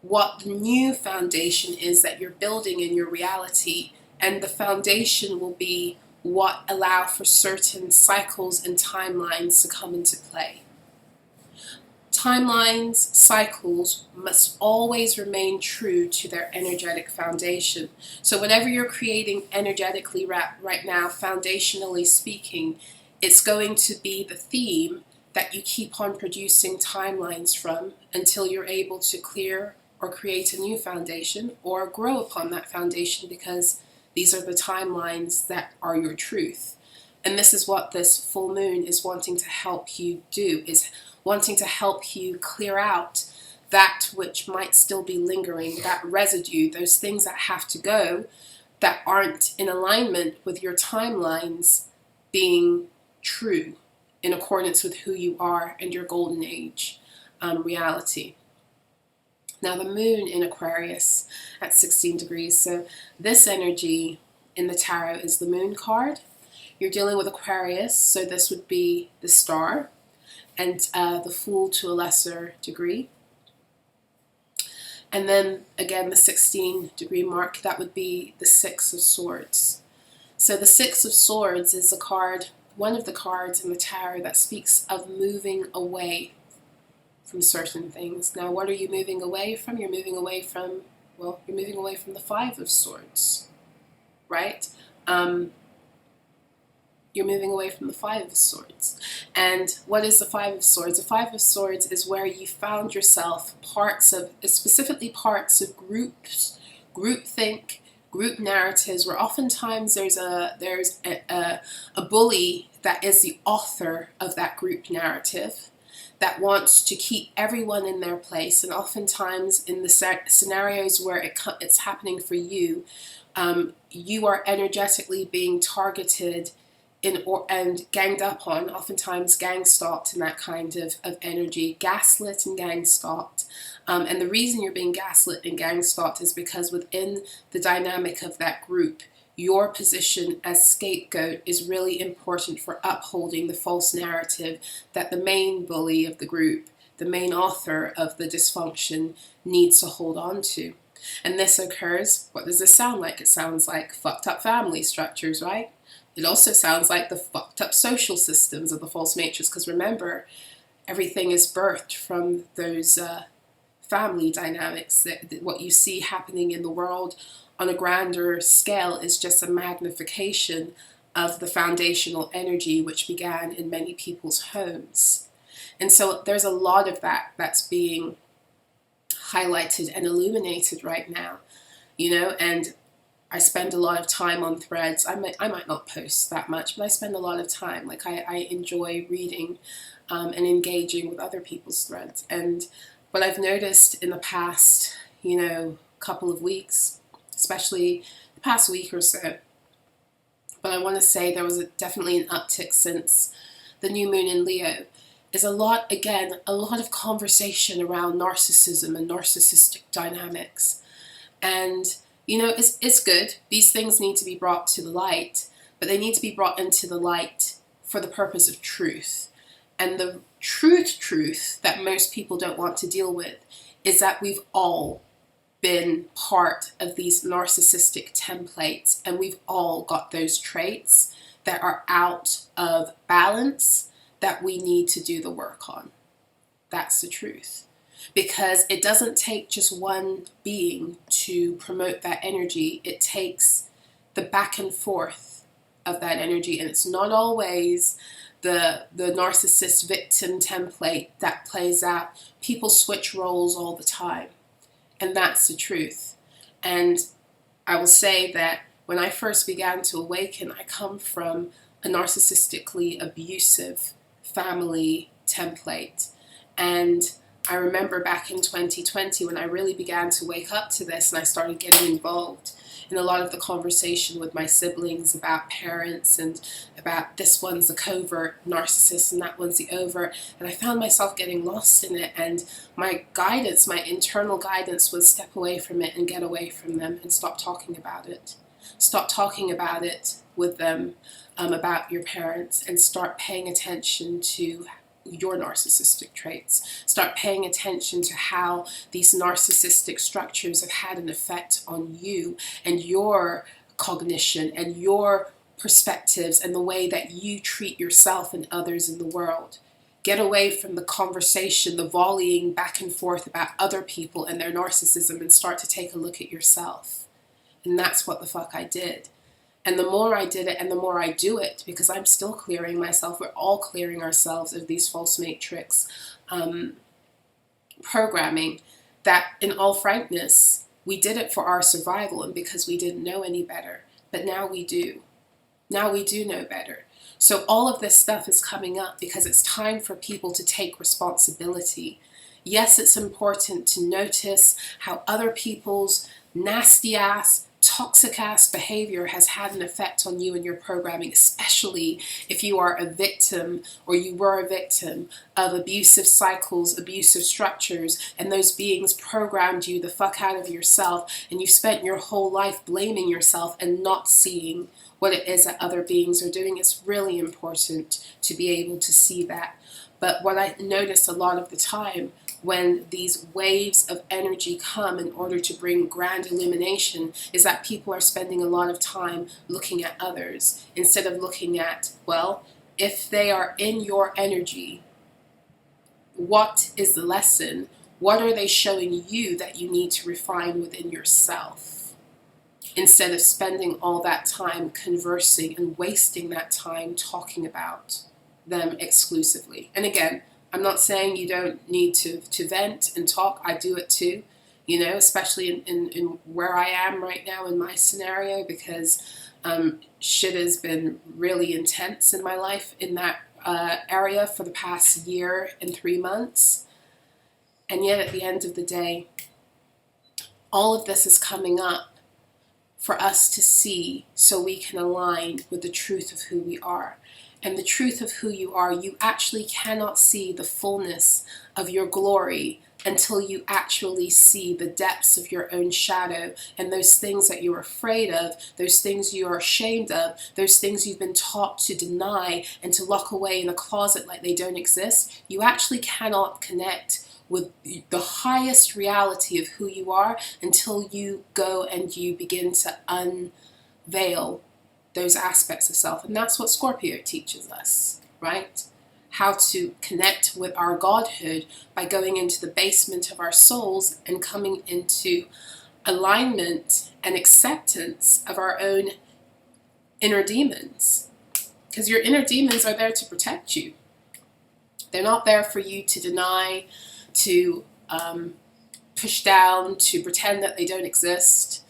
what the new foundation is that you're building in your reality, and the foundation will be what allow for certain cycles and timelines to come into play. Timelines, cycles must always remain true to their energetic foundation. So whatever you're creating energetically right now, foundationally speaking, it's going to be the theme that you keep on producing timelines from until you're able to clear or create a new foundation or grow upon that foundation, because these are the timelines that are your truth. And this is what this full moon is wanting to help you do, is wanting to help you clear out that which might still be lingering, that residue, those things that have to go, that aren't in alignment with your timelines being true, in accordance with who you are and your golden age reality. Now the moon in Aquarius at 16 degrees, so this energy in the tarot is the moon card. You're dealing with Aquarius, so this would be the star, and the Fool to a lesser degree. And then again the 16-degree mark, that would be the Six of Swords. So the Six of Swords is a card, one of the cards in the tarot that speaks of moving away from certain things. Now, what are you moving away from? You're moving away from, well, you're moving away from the Five of Swords, right? You're moving away from the Five of Swords. And what is the Five of Swords? The Five of Swords is where you found yourself specifically parts of groups, groupthink, group narratives, where oftentimes there's a bully that is the author of that group narrative that wants to keep everyone in their place. And oftentimes in the scenarios where it's happening for you, you are energetically being targeted and ganged up on, oftentimes gang stalked in that kind of energy, gaslit and gang stalked. And the reason you're being gaslit and gang stalked is because within the dynamic of that group, your position as scapegoat is really important for upholding the false narrative that the main bully of the group, the main author of the dysfunction, needs to hold on to. And this occurs, what does this sound like? It sounds like fucked up family structures, right? It also sounds like the fucked up social systems of the false matrix, because remember, everything is birthed from those family dynamics. That what you see happening in the world on a grander scale is just a magnification of the foundational energy which began in many people's homes. And so there's a lot of that that's being highlighted and illuminated right now, you know, and I spend a lot of time on threads. I might not post that much, but I spend a lot of time. Like I enjoy reading and engaging with other people's threads. And what I've noticed in the past, you know, couple of weeks, especially the past week or so, but I want to say there was definitely an uptick since the new moon in Leo, is a lot of conversation around narcissism and narcissistic dynamics. And you know, it's good. These things need to be brought to the light, but they need to be brought into the light for the purpose of truth. And the truth that most people don't want to deal with is that we've all been part of these narcissistic templates, and we've all got those traits that are out of balance that we need to do the work on. That's the truth. Because it doesn't take just one being to promote that energy. It takes the back and forth of that energy. And it's not always the narcissist victim template that plays out. People switch roles all the time. And that's the truth. And I will say that when I first began to awaken, I come from a narcissistically abusive family template. And I remember back in 2020 when I really began to wake up to this, and I started getting involved in a lot of the conversation with my siblings about parents and about this one's the covert narcissist and that one's the overt, and I found myself getting lost in it. And my guidance, my internal guidance, was step away from it and get away from them and stop talking about it. Stop talking about it with them, about your parents, and start paying attention to your narcissistic traits. Start paying attention to how these narcissistic structures have had an effect on you and your cognition and your perspectives and the way that you treat yourself and others in the world. Get away from the conversation, the volleying back and forth about other people and their narcissism, and start to take a look at yourself. And that's what the fuck I did. And the more I did it and the more I do it, because I'm still clearing myself, we're all clearing ourselves of these false matrix programming, that in all frankness, we did it for our survival and because we didn't know any better. But now we do. Now we do know better. So all of this stuff is coming up because it's time for people to take responsibility. Yes, it's important to notice how other people's nasty ass, toxic ass behavior has had an effect on you and your programming, especially if you are a victim or you were a victim of abusive cycles, abusive structures, and those beings programmed you the fuck out of yourself, and you've spent your whole life blaming yourself and not seeing what it is that other beings are doing. It's really important to be able to see that. But what I notice a lot of the time when these waves of energy come in order to bring grand illumination is that people are spending a lot of time looking at others instead of looking at, well, if they are in your energy, what is the lesson? What are they showing you that you need to refine within yourself? Instead of spending all that time conversing and wasting that time talking about them exclusively. And again, I'm not saying you don't need to vent and talk. I do it too, you know, especially in where I am right now in my scenario, because shit has been really intense in my life in that area for the past year and 3 months. And yet at the end of the day, all of this is coming up for us to see so we can align with the truth of who we are. And the truth of who you are, you actually cannot see the fullness of your glory until you actually see the depths of your own shadow and those things that you're afraid of, those things you are ashamed of, those things you've been taught to deny and to lock away in a closet like they don't exist. You actually cannot connect with the highest reality of who you are until you go and you begin to unveil those aspects of self. And that's what Scorpio teaches us, right? How to connect with our godhood by going into the basement of our souls and coming into alignment and acceptance of our own inner demons. Because your inner demons are there to protect you. They're not there for you to deny, to push down, to pretend that they don't exist.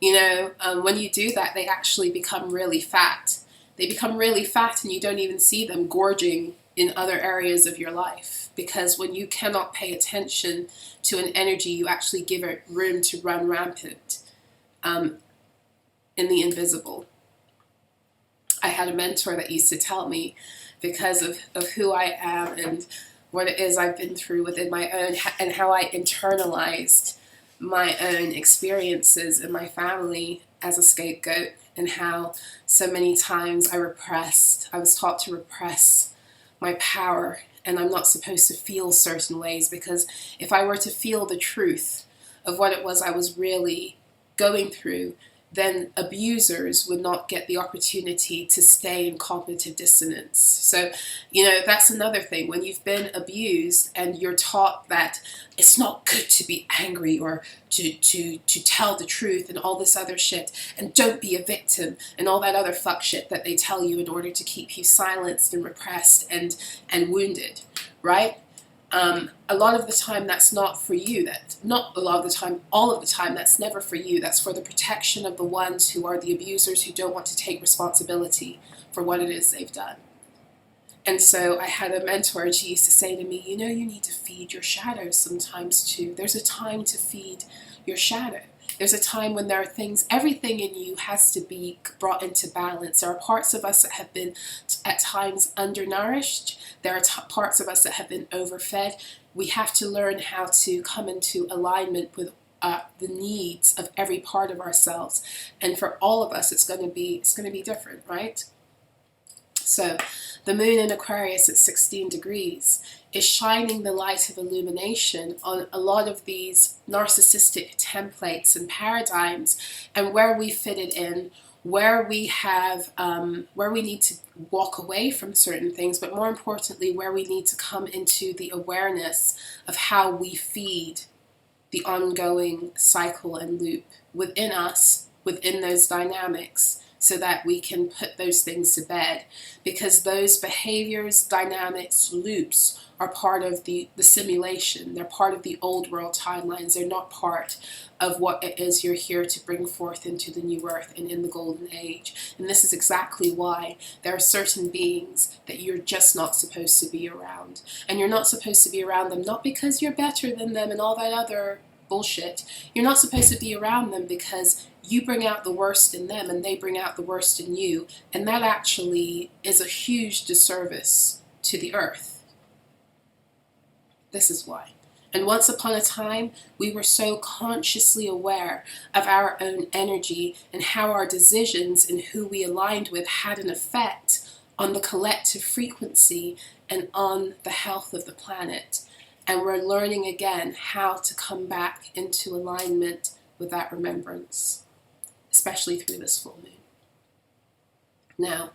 You know, when you do that, they actually become really fat. They become really fat and you don't even see them gorging in other areas of your life. Because when you cannot pay attention to an energy, you actually give it room to run rampant in the invisible. I had a mentor that used to tell me, because of who I am and what it is I've been through within my own, and how I internalized my own experiences in my family as a scapegoat, and how so many times I was taught to repress my power, and I'm not supposed to feel certain ways, because if I were to feel the truth of what it was I was really going through, then abusers would not get the opportunity to stay in cognitive dissonance. So, you know, that's another thing. When you've been abused and you're taught that it's not good to be angry or to tell the truth and all this other shit, and don't be a victim and all that other fuck shit that they tell you in order to keep you silenced and repressed and wounded, right? A lot of the time that's not for you. Not a lot of the time, all of the time, that's never for you. That's for the protection of the ones who are the abusers, who don't want to take responsibility for what it is they've done. And so I had a mentor, and she used to say to me, you know, you need to feed your shadow sometimes too. There's a time to feed your shadow. There's a time when there are things, everything in you has to be brought into balance. There are parts of us that have been at times undernourished. There are parts of us that have been overfed. We have to learn how to come into alignment with the needs of every part of ourselves. And for all of us, it's going to be different, right? So the moon in Aquarius at 16 degrees is shining the light of illumination on a lot of these narcissistic templates and paradigms, and where we fit it in, where we have, where we need to walk away from certain things, but more importantly, where we need to come into the awareness of how we feed the ongoing cycle and loop within us, within those dynamics, so that we can put those things to bed, because those behaviors, dynamics, loops are part of the simulation. They're part of the old world timelines. They're not part of what it is you're here to bring forth into the new earth and in the golden age. And this is exactly why there are certain beings that you're just not supposed to be around. And you're not supposed to be around them not because you're better than them and all that other bullshit. You're not supposed to be around them because you bring out the worst in them and they bring out the worst in you. And that actually is a huge disservice to the earth. This is why. And once upon a time, we were so consciously aware of our own energy and how our decisions and who we aligned with had an effect on the collective frequency and on the health of the planet. And we're learning again how to come back into alignment with that remembrance, especially through this full moon. Now,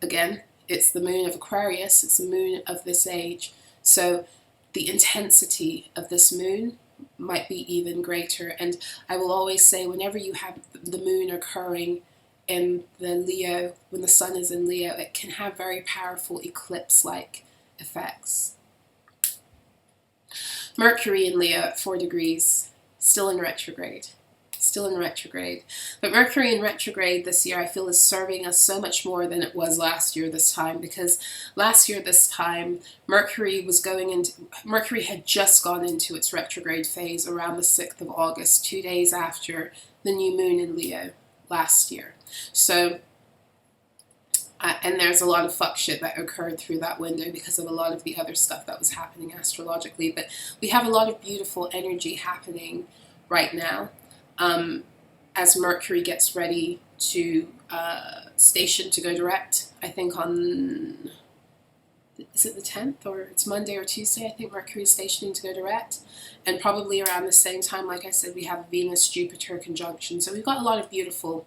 again, it's the moon of Aquarius, it's the moon of this age. So the intensity of this moon might be even greater. And I will always say, whenever you have the moon occurring in the Leo, when the sun is in Leo, it can have very powerful eclipse-like effects. Mercury in Leo at 4 degrees, still in retrograde. But Mercury in retrograde this year, I feel, is serving us so much more than it was last year this time, because last year this time, Mercury had just gone into its retrograde phase around the 6th of August, 2 days after the new moon in Leo last year. So, and there's a lot of fuck shit that occurred through that window because of a lot of the other stuff that was happening astrologically. But we have a lot of beautiful energy happening right now. As Mercury gets ready to station to go direct, I think on, is it the 10th, or it's Monday or Tuesday, I think Mercury's stationing to go direct. And probably around the same time, like I said, we have Venus-Jupiter conjunction. So we've got a lot of beautiful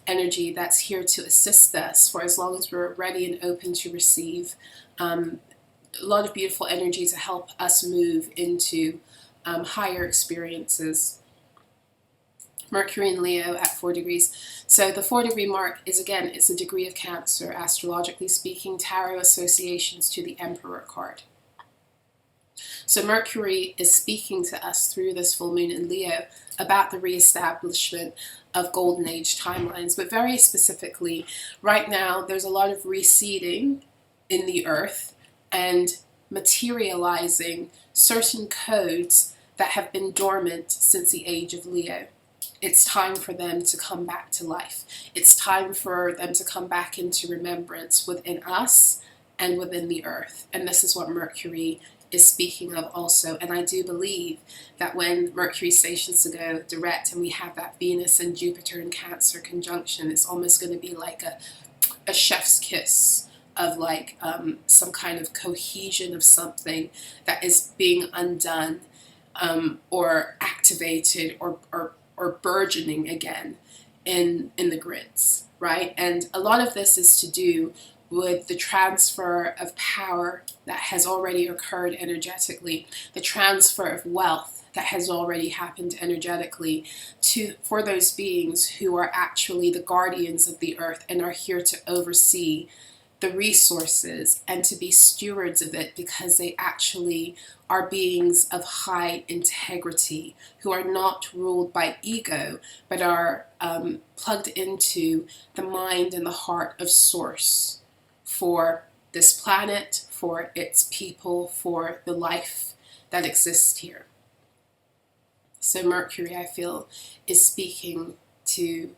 energy that's here to assist us for as long as we're ready and open to receive. A lot of beautiful energy to help us move into higher experiences. Mercury in Leo at 4 degrees. So the 4 degree mark is, again, it's a degree of Cancer, astrologically speaking, tarot associations to the Emperor card. So Mercury is speaking to us through this full moon in Leo about the reestablishment of golden age timelines. But very specifically, right now, there's a lot of reseeding in the earth and materializing certain codes that have been dormant since the age of Leo. It's time for them to come back to life. It's time for them to come back into remembrance within us and within the earth. And this is what Mercury is speaking of also. And I do believe that when Mercury stations to go direct and we have that Venus and Jupiter in Cancer conjunction, it's almost going to be like a chef's kiss of like some kind of cohesion of something that is being undone or activated or burgeoning again in the grids, right? And a lot of this is to do with the transfer of power that has already occurred energetically, the transfer of wealth that has already happened energetically for those beings who are actually the guardians of the earth and are here to oversee the resources and to be stewards of it, because they actually are beings of high integrity who are not ruled by ego, but are plugged into the mind and the heart of Source for this planet, for its people, for the life that exists here. So Mercury, I feel, is speaking to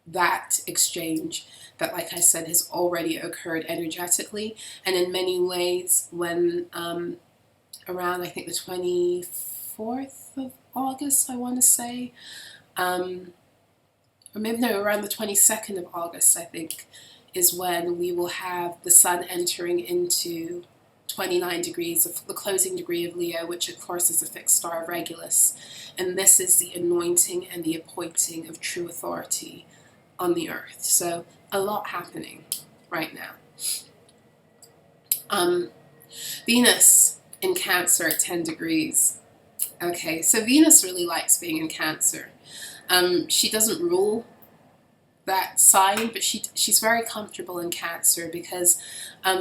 that exchange that, like I said, has already occurred energetically. And in many ways, when around, I think, the 24th of August, I want to say, or maybe no, around the 22nd of August, I think, is when we will have the sun entering into 29 degrees of the closing degree of Leo, which of course is a fixed star of Regulus. And this is the anointing and the appointing of true authority on the earth. So a lot happening right now. Venus in Cancer at 10 degrees. Okay, so Venus really likes being in Cancer. She doesn't rule that sign, but she's very comfortable in Cancer because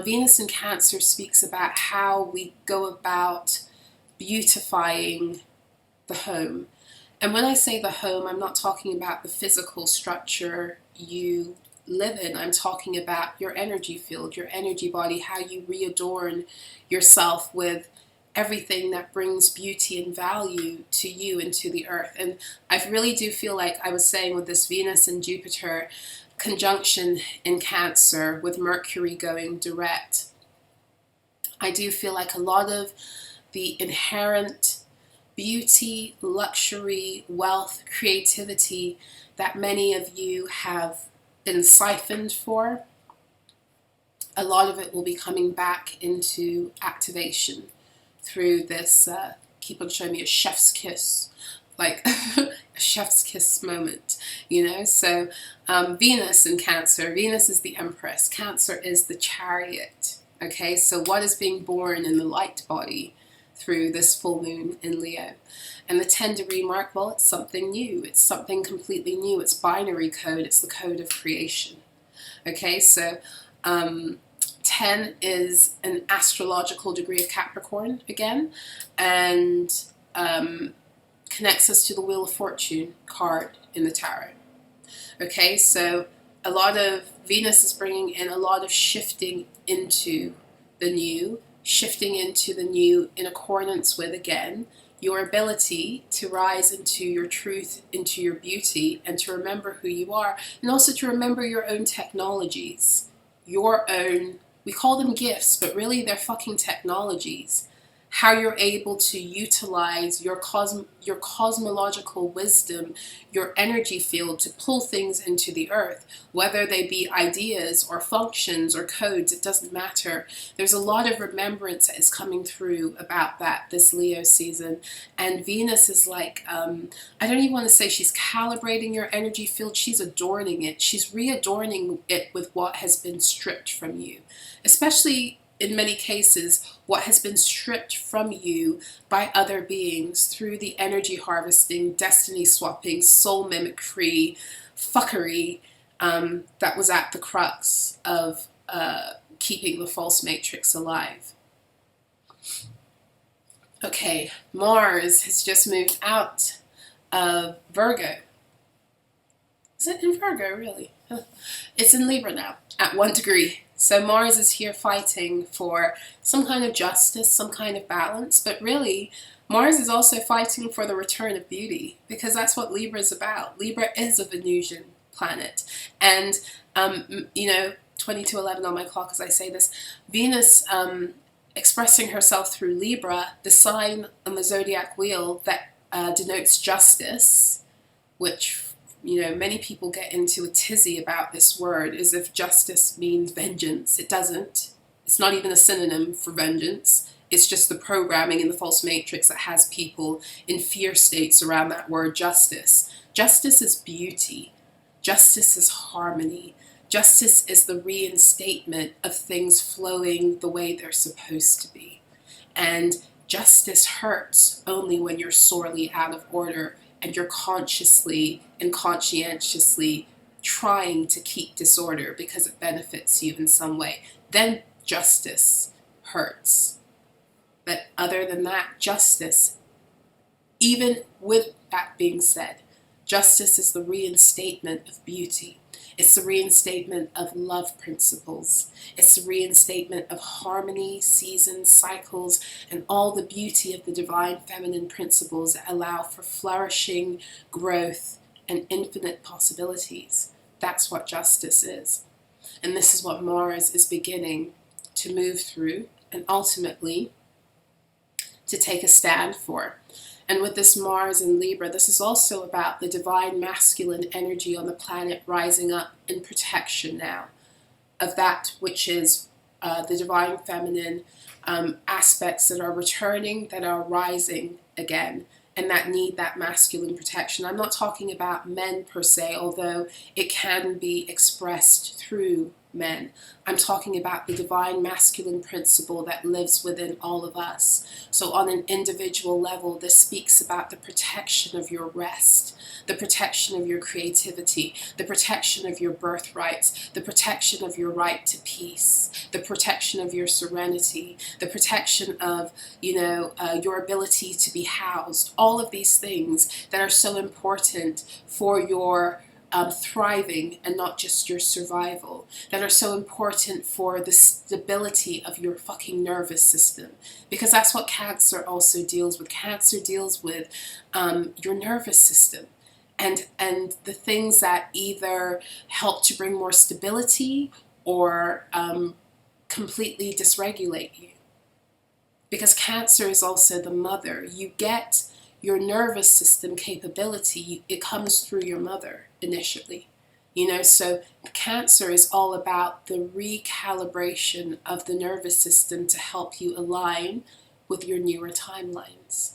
Venus in Cancer speaks about how we go about beautifying the home. And when I say the home, I'm not talking about the physical structure you live in. I'm talking about your energy field, your energy body, how you readorn yourself with everything that brings beauty and value to you and to the earth. And I really do feel like I was saying with this Venus and Jupiter conjunction in Cancer with Mercury going direct, I do feel like a lot of the inherent beauty, luxury, wealth, creativity that many of you have been siphoned for, a lot of it will be coming back into activation through this, keep on showing me a chef's kiss, like a chef's kiss moment, you know? So Venus in Cancer, Venus is the Empress, Cancer is the Chariot, okay? So what is being born in the light body through this full moon in Leo? And the 10-degree mark, well, it's something new. It's something completely new. It's binary code. It's the code of creation. Okay, so 10 is an astrological degree of Capricorn again, and connects us to the Wheel of Fortune card in the tarot. Okay, so a lot of Venus is bringing in a lot of shifting into the new, in accordance with, again, your ability to rise into your truth, into your beauty, and to remember who you are, and also to remember your own technologies, your own, we call them gifts, but really they're fucking technologies. How you're able to utilize your cosmological wisdom, your energy field to pull things into the earth, whether they be ideas or functions or codes, it doesn't matter. There's a lot of remembrance that is coming through about that this Leo season. And Venus is like, I don't even want to say she's calibrating your energy field, she's adorning it. She's readorning it with what has been stripped from you, especially in many cases, what has been stripped from you by other beings through the energy harvesting, destiny swapping, soul mimicry, fuckery that was at the crux of keeping the false matrix alive. Okay, Mars has just moved out of Virgo. Is it in Virgo, really? It's in Libra now, at 1 degree. So Mars is here fighting for some kind of justice, some kind of balance, but really Mars is also fighting for the return of beauty, because that's what Libra is about. Libra is a Venusian planet. And, you know, 2211 on my clock as I say this, Venus expressing herself through Libra, the sign on the zodiac wheel that denotes justice, which, you know, many people get into a tizzy about this word as if justice means vengeance. It doesn't. It's not even a synonym for vengeance. It's just the programming in the false matrix that has people in fear states around that word justice. Justice is beauty. Justice is harmony. Justice is the reinstatement of things flowing the way they're supposed to be. And justice hurts only when you're sorely out of order and you're consciously and conscientiously trying to keep disorder because it benefits you in some way. Then justice hurts. But other than that, justice, even with that being said, justice is the reinstatement of beauty. It's the reinstatement of love principles. It's the reinstatement of harmony, seasons, cycles, and all the beauty of the divine feminine principles that allow for flourishing, growth, and infinite possibilities. That's what justice is. And this is what Mars is beginning to move through and ultimately to take a stand for. And with this Mars in Libra, this is also about the divine masculine energy on the planet rising up in protection now of that which is the divine feminine aspects that are returning, that are rising again, and that need that masculine protection. I'm not talking about men per se, although it can be expressed through men. I'm talking about the divine masculine principle that lives within all of us. So on an individual level, this speaks about the protection of your rest, the protection of your creativity, the protection of your birthrights, the protection of your right to peace, the protection of your serenity, the protection of, your ability to be housed. All of these things that are so important for your thriving and not just your survival, that are so important for the stability of your fucking nervous system, because that's what Cancer also deals with. Cancer deals with your nervous system and the things that either help to bring more stability or completely dysregulate you, because Cancer is also the mother. You get your nervous system capability, it comes through your mother initially. So Cancer is all about the recalibration of the nervous system to help you align with your newer timelines.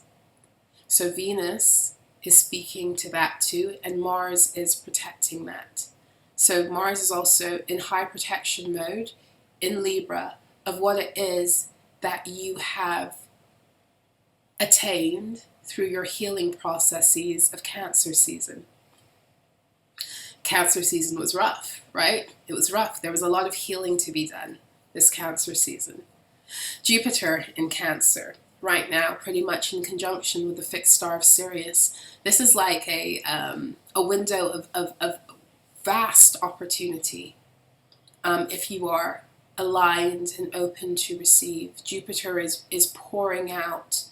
So Venus is speaking to that too, and Mars is protecting that. So Mars is also in high protection mode in Libra of what it is that you have attained through your healing processes of Cancer season. Cancer season was rough, right? It was rough. There was a lot of healing to be done this Cancer season. Jupiter in Cancer right now, pretty much in conjunction with the fixed star of Sirius. This is like a window of vast opportunity if you are aligned and open to receive. Jupiter is pouring out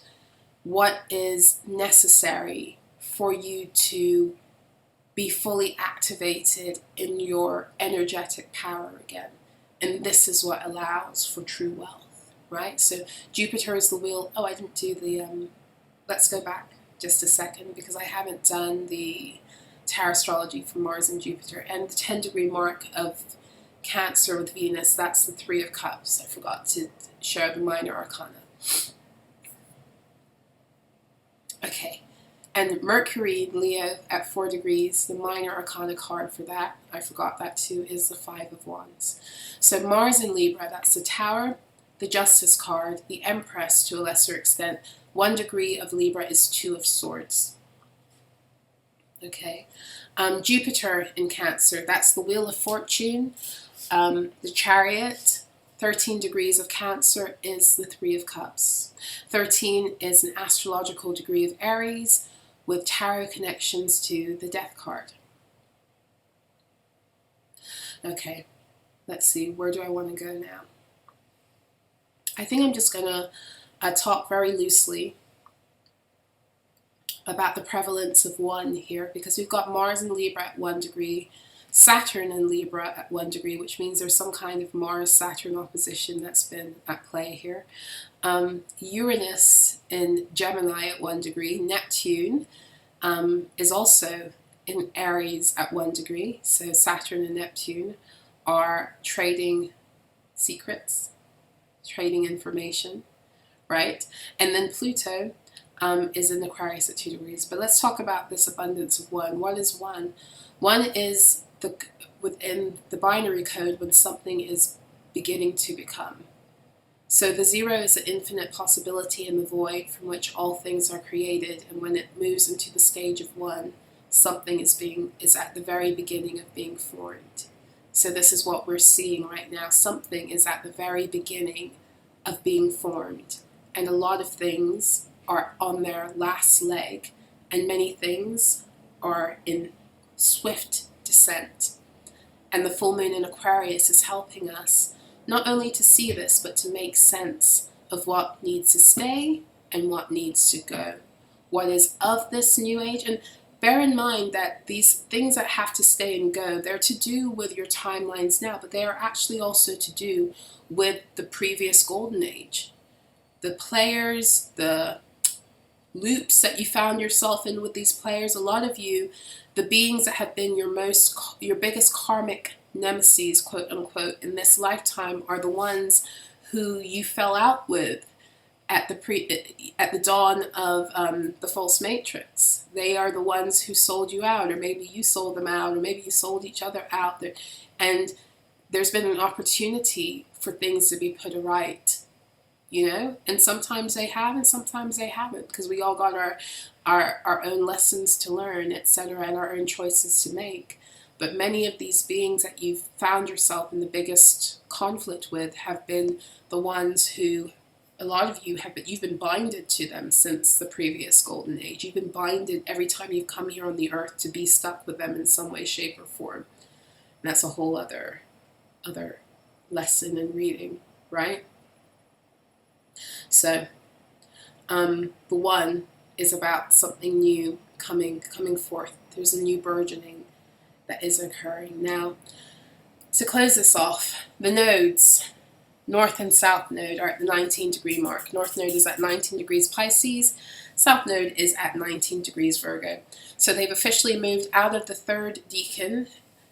what is necessary for you to be fully activated in your energetic power again. And this is what allows for true wealth, right? So Jupiter is the wheel. Oh, I didn't do the, let's go back just a second, because I haven't done the TAROTSTROLOGY for Mars and Jupiter. And the 10-degree mark of Cancer with Venus, that's the Three of Cups. I forgot to share the minor arcana. Okay, and Mercury, Leo at 4 degrees, the minor arcana card for that, I forgot that too, is the Five of Wands. So Mars in Libra, that's the Tower, the Justice card, the Empress to a lesser extent. 1 degree of Libra is 2 of Swords. Okay, Jupiter in Cancer, that's the Wheel of Fortune, the Chariot. 13 degrees of Cancer is the Three of Cups. 13 is an astrological degree of Aries with tarot connections to the Death card. Okay, let's see, where do I want to go now? I think I'm just going to talk very loosely about the prevalence of 1 here, because we've got Mars in Libra at 1 degree, Saturn in Libra at 1 degree, which means there's some kind of Mars-Saturn opposition that's been at play here. Uranus in Gemini at 1 degree. Neptune is also in Aries at 1 degree. So Saturn and Neptune are trading secrets, trading information, right? And then Pluto is in Aquarius at 2 degrees. But let's talk about this abundance of 1. What is 1? 1 is within the binary code when something is beginning to become. So the 0 is an infinite possibility in the void from which all things are created, and when it moves into the stage of 1, something is at the very beginning of being formed. So this is what we're seeing right now. Something is at the very beginning of being formed, and a lot of things are on their last leg, and many things are in swift descent. And the full moon in Aquarius is helping us not only to see this, but to make sense of what needs to stay and what needs to go. What is of this new age. And bear in mind that these things that have to stay and go, they're to do with your timelines now, but they are actually also to do with the previous golden age. The players, the loops that you found yourself in with these players, a lot of you, the beings that have been your biggest karmic nemesis, quote unquote, in this lifetime are the ones who you fell out with at the dawn of the false matrix. They are the ones who sold you out, or maybe you sold them out, or maybe you sold each other out. And there's been an opportunity for things to be put right, you know, and sometimes they have and sometimes they haven't, because we all got our own lessons to learn, etc., and our own choices to make. But many of these beings that you've found yourself in the biggest conflict with have been the ones who, a lot of you have been, you've been binded to them since the previous golden age. You've been binded every time you've come here on the earth to be stuck with them in some way, shape, or form. And that's a whole other lesson and reading, right? So, the one is about something new coming forth. There's a new burgeoning that is occurring. Now, to close this off, the nodes, North and South node, are at the 19-degree mark. North node is at 19 degrees Pisces. South node is at 19 degrees Virgo. So they've officially moved out of the third decan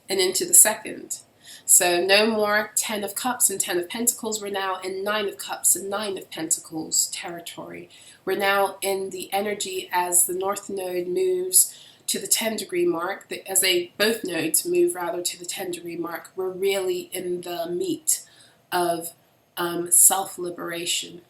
and into the second. So no more 10 of Cups and 10 of Pentacles. We're now in 9 of Cups and 9 of Pentacles territory. We're now in the energy as the North node moves to the 10-degree mark. As both nodes move rather to the 10-degree mark, we're really in the meat of self-liberation,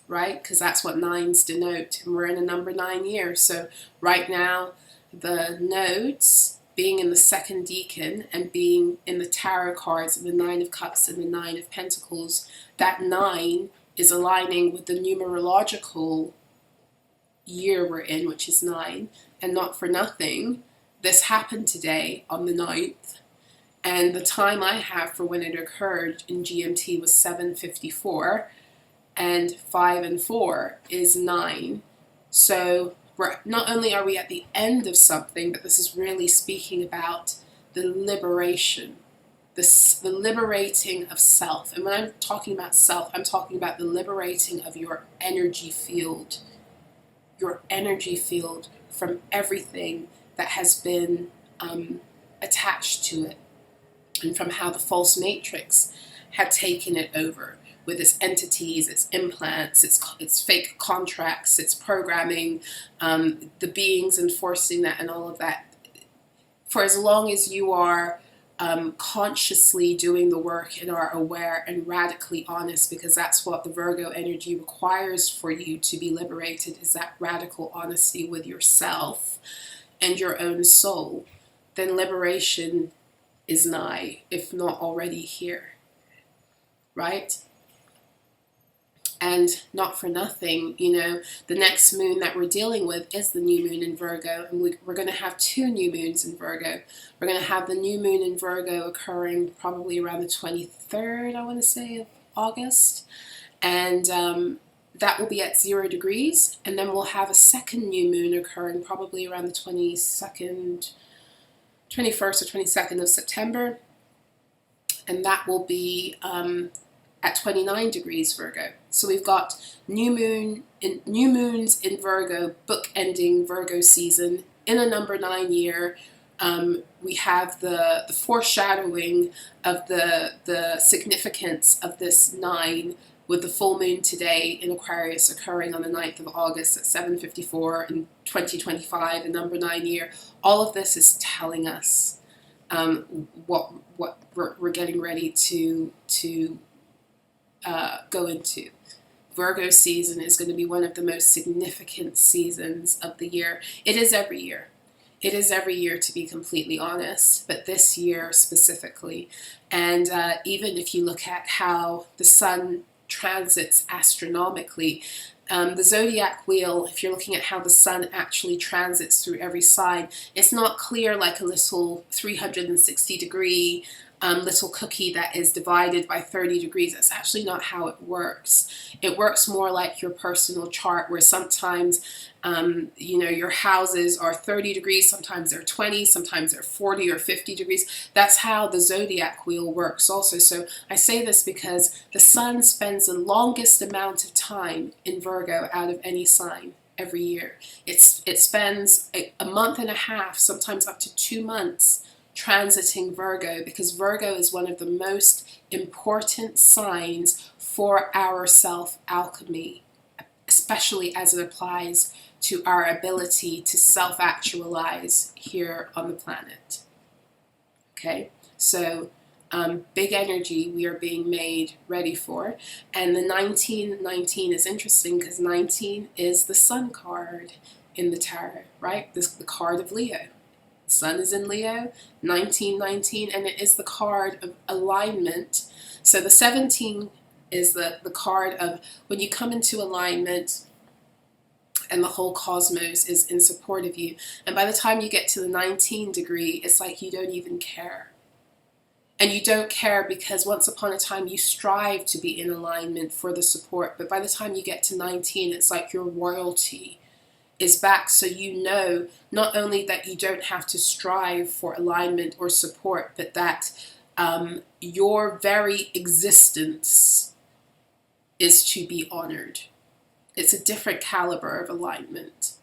right? Because that's what nines denote. And we're in a number 9 year. So right now, the nodes being in the second decan and being in the tarot cards of the 9 of Cups and the 9 of Pentacles, that 9 is aligning with the numerological year we're in, which is 9. And not for nothing, this happened today on the 9th. And the time I have for when it occurred in GMT was 7:54, and 5 and 4 is 9. So not only are we at the end of something, but this is really speaking about the liberation, the liberating of self. And when I'm talking about self, I'm talking about the liberating of your energy field from everything that has been attached to it, and from how the false matrix had taken it over with its entities, its implants, its fake contracts, its programming, the beings enforcing that and all of that. For as long as you are consciously doing the work and are aware and radically honest, because that's what the Virgo energy requires for you to be liberated, is that radical honesty with yourself and your own soul, then liberation is nigh, if not already here, right? And not for nothing, you know, the next moon that we're dealing with is the new moon in Virgo, and we're going to have 2 new moons in Virgo. We're going to have the new moon in Virgo occurring probably around the 23rd, I want to say, of August, and that will be at 0 degrees, and then we'll have a second new moon occurring probably around the 21st or 22nd of September, and that will be at 29 degrees Virgo. So we've got new moons in Virgo, bookending Virgo season in a number 9 year. We have the foreshadowing of the significance of this 9, with the full moon today in Aquarius occurring on the 9th of August at 7:54 in 2025, a number 9 year. All of this is telling us what we're getting ready to go into. Virgo season is going to be one of the most significant seasons of the year. It is every year. It is every year, to be completely honest, but this year specifically. And even if you look at how the sun transits astronomically, the zodiac wheel, if you're looking at how the sun actually transits through every sign, it's not clear like a little 360-degree little cookie that is divided by 30 degrees. That's actually not how it works. It works more like your personal chart, where sometimes you know, your houses are 30 degrees, sometimes they're 20, sometimes they're 40 or 50 degrees. That's how the zodiac wheel works also. So I say this because the sun spends the longest amount of time in Virgo out of any sign every year. It spends a month and a half, sometimes up to 2 months, transiting Virgo, because Virgo is one of the most important signs for our self-alchemy, especially as it applies to our ability to self-actualize here on the planet. Okay, so big energy we are being made ready for. And the 1919 is interesting because 19 is the sun card in the tarot, right? This the card of Leo. The sun is in Leo, 1919, and it is the card of alignment. So the 17 is the card of when you come into alignment and the whole cosmos is in support of you. And by the time you get to the 19 degree, it's like you don't even care. And you don't care because once upon a time you strive to be in alignment for the support. But by the time you get to 19, it's like your royalty is back. So you know not only that you don't have to strive for alignment or support, but that your very existence is to be honored. It's a different caliber of alignment,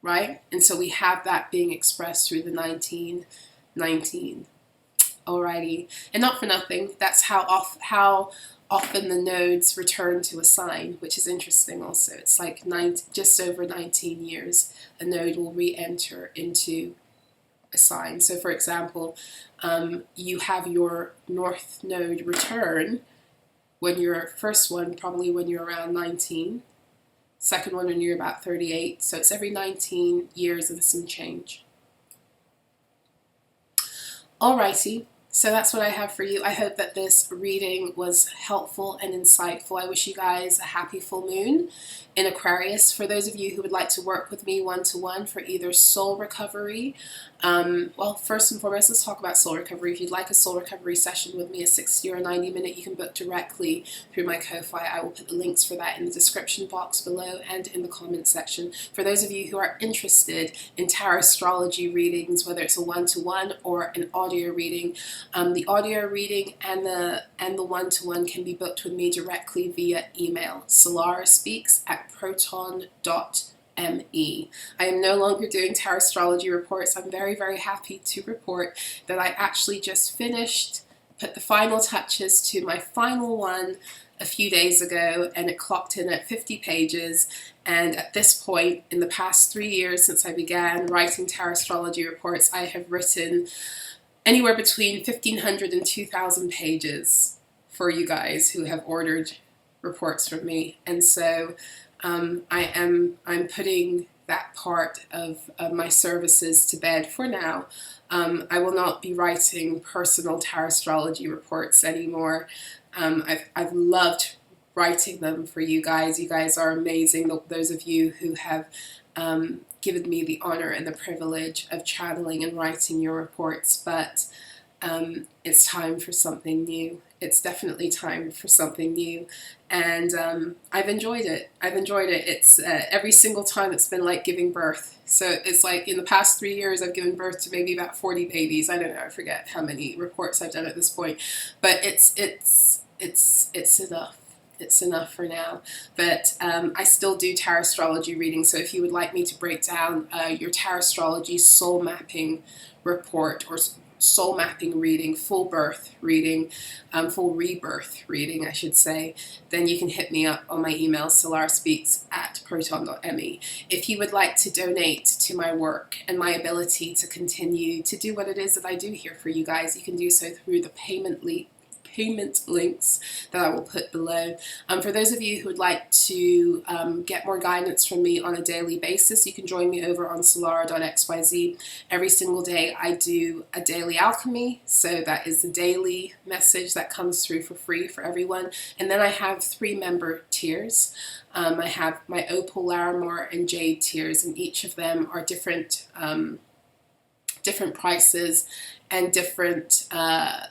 right? And so we have that being expressed through the 1919. Alrighty, and not for nothing, that's how often the nodes return to a sign, which is interesting also. It's like just over 19 years, a node will re-enter into a sign. So for example, you have your north node return when your first one, probably when you're around 19, second one when you're about 38, so it's every 19 years and some change. Alrighty, so that's what I have for you. I hope that this reading was helpful and insightful. I wish you guys a happy full moon in Aquarius. For those of you who would like to work with me one-to-one for either soul recovery, well, first and foremost, let's talk about soul recovery. If you'd like a soul recovery session with me, a 60 or 90 minute, you can book directly through my Ko-Fi. I will put the links for that in the description box below and in the comment section. For those of you who are interested in Tarotstrology readings, whether it's a one-to-one or an audio reading, the audio reading and the one-to-one can be booked with me directly via email, solarahspeaks@proton.me. I am no longer doing Tarotstrology reports. I'm very, very happy to report that I actually just finished, put the final touches to my final one a few days ago, and it clocked in at 50 pages. And at this point, in the past 3 years since I began writing Tarotstrology reports, I have written anywhere between 1,500 and 2,000 pages for you guys who have ordered reports from me. And so I'm putting that part of my services to bed for now. I will not be writing personal Tarotstrology reports anymore. I've loved writing them for you guys. You guys are amazing. Those of you who have given me the honor and the privilege of channeling and writing your reports, but it's time for something new. It's definitely time for something new, and I've enjoyed it. It's every single time it's been like giving birth. So it's like in the past 3 years I've given birth to maybe about 40 babies. I don't know, I forget how many reports I've done at this point, but it's enough. It's enough for now. But I still do Tarotstrology readings, so if you would like me to break down your Tarotstrology soul mapping report or soul mapping reading, full birth reading, full rebirth reading, I should say, then you can hit me up on my email, solarahspeaks@proton.me. If you would like to donate to my work and my ability to continue to do what it is that I do here for you guys, you can do so through the payment links that I will put below. For those of you who would like to get more guidance from me on a daily basis, you can join me over on solarah.xyz. Every single day I do a daily alchemy, so that is the daily message that comes through for free for everyone. And then I have 3 member tiers. I have my Opal, Larimar, and Jade tiers, and each of them are different prices and different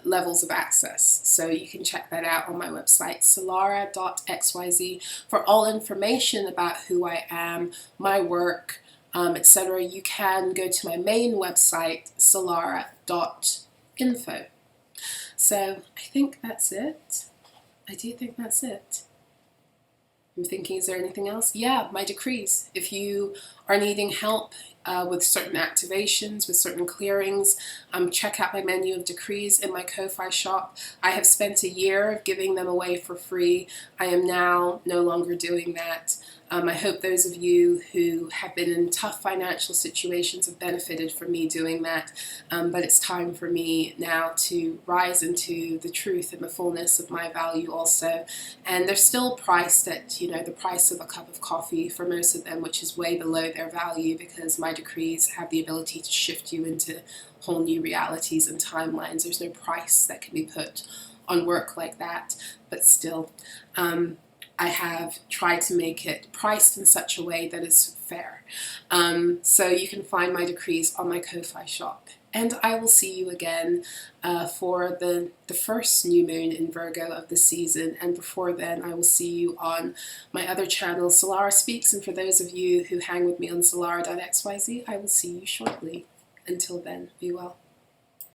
levels of access. So you can check that out on my website, solarah.xyz. For all information about who I am, my work, etc., you can go to my main website, solarah.info. So I think that's it. I do think that's it. I'm thinking, is there anything else? Yeah, my decrees. If you are needing help with certain activations, with certain clearings. Check out my menu of decrees in my Ko-Fi shop. I have spent a year giving them away for free. I am now no longer doing that. I hope those of you who have been in tough financial situations have benefited from me doing that, but it's time for me now to rise into the truth and the fullness of my value also. And they're still priced at, you know, the price of a cup of coffee for most of them, which is way below their value, because my decrees have the ability to shift you into whole new realities and timelines. There's no price that can be put on work like that, but still. I have tried to make it priced in such a way that is fair. So you can find my decrees on my Ko-Fi shop. And I will see you again for the first new moon in Virgo of the season. And before then, I will see you on my other channel, Solara Speaks. And for those of you who hang with me on solara.xyz, I will see you shortly. Until then, be well.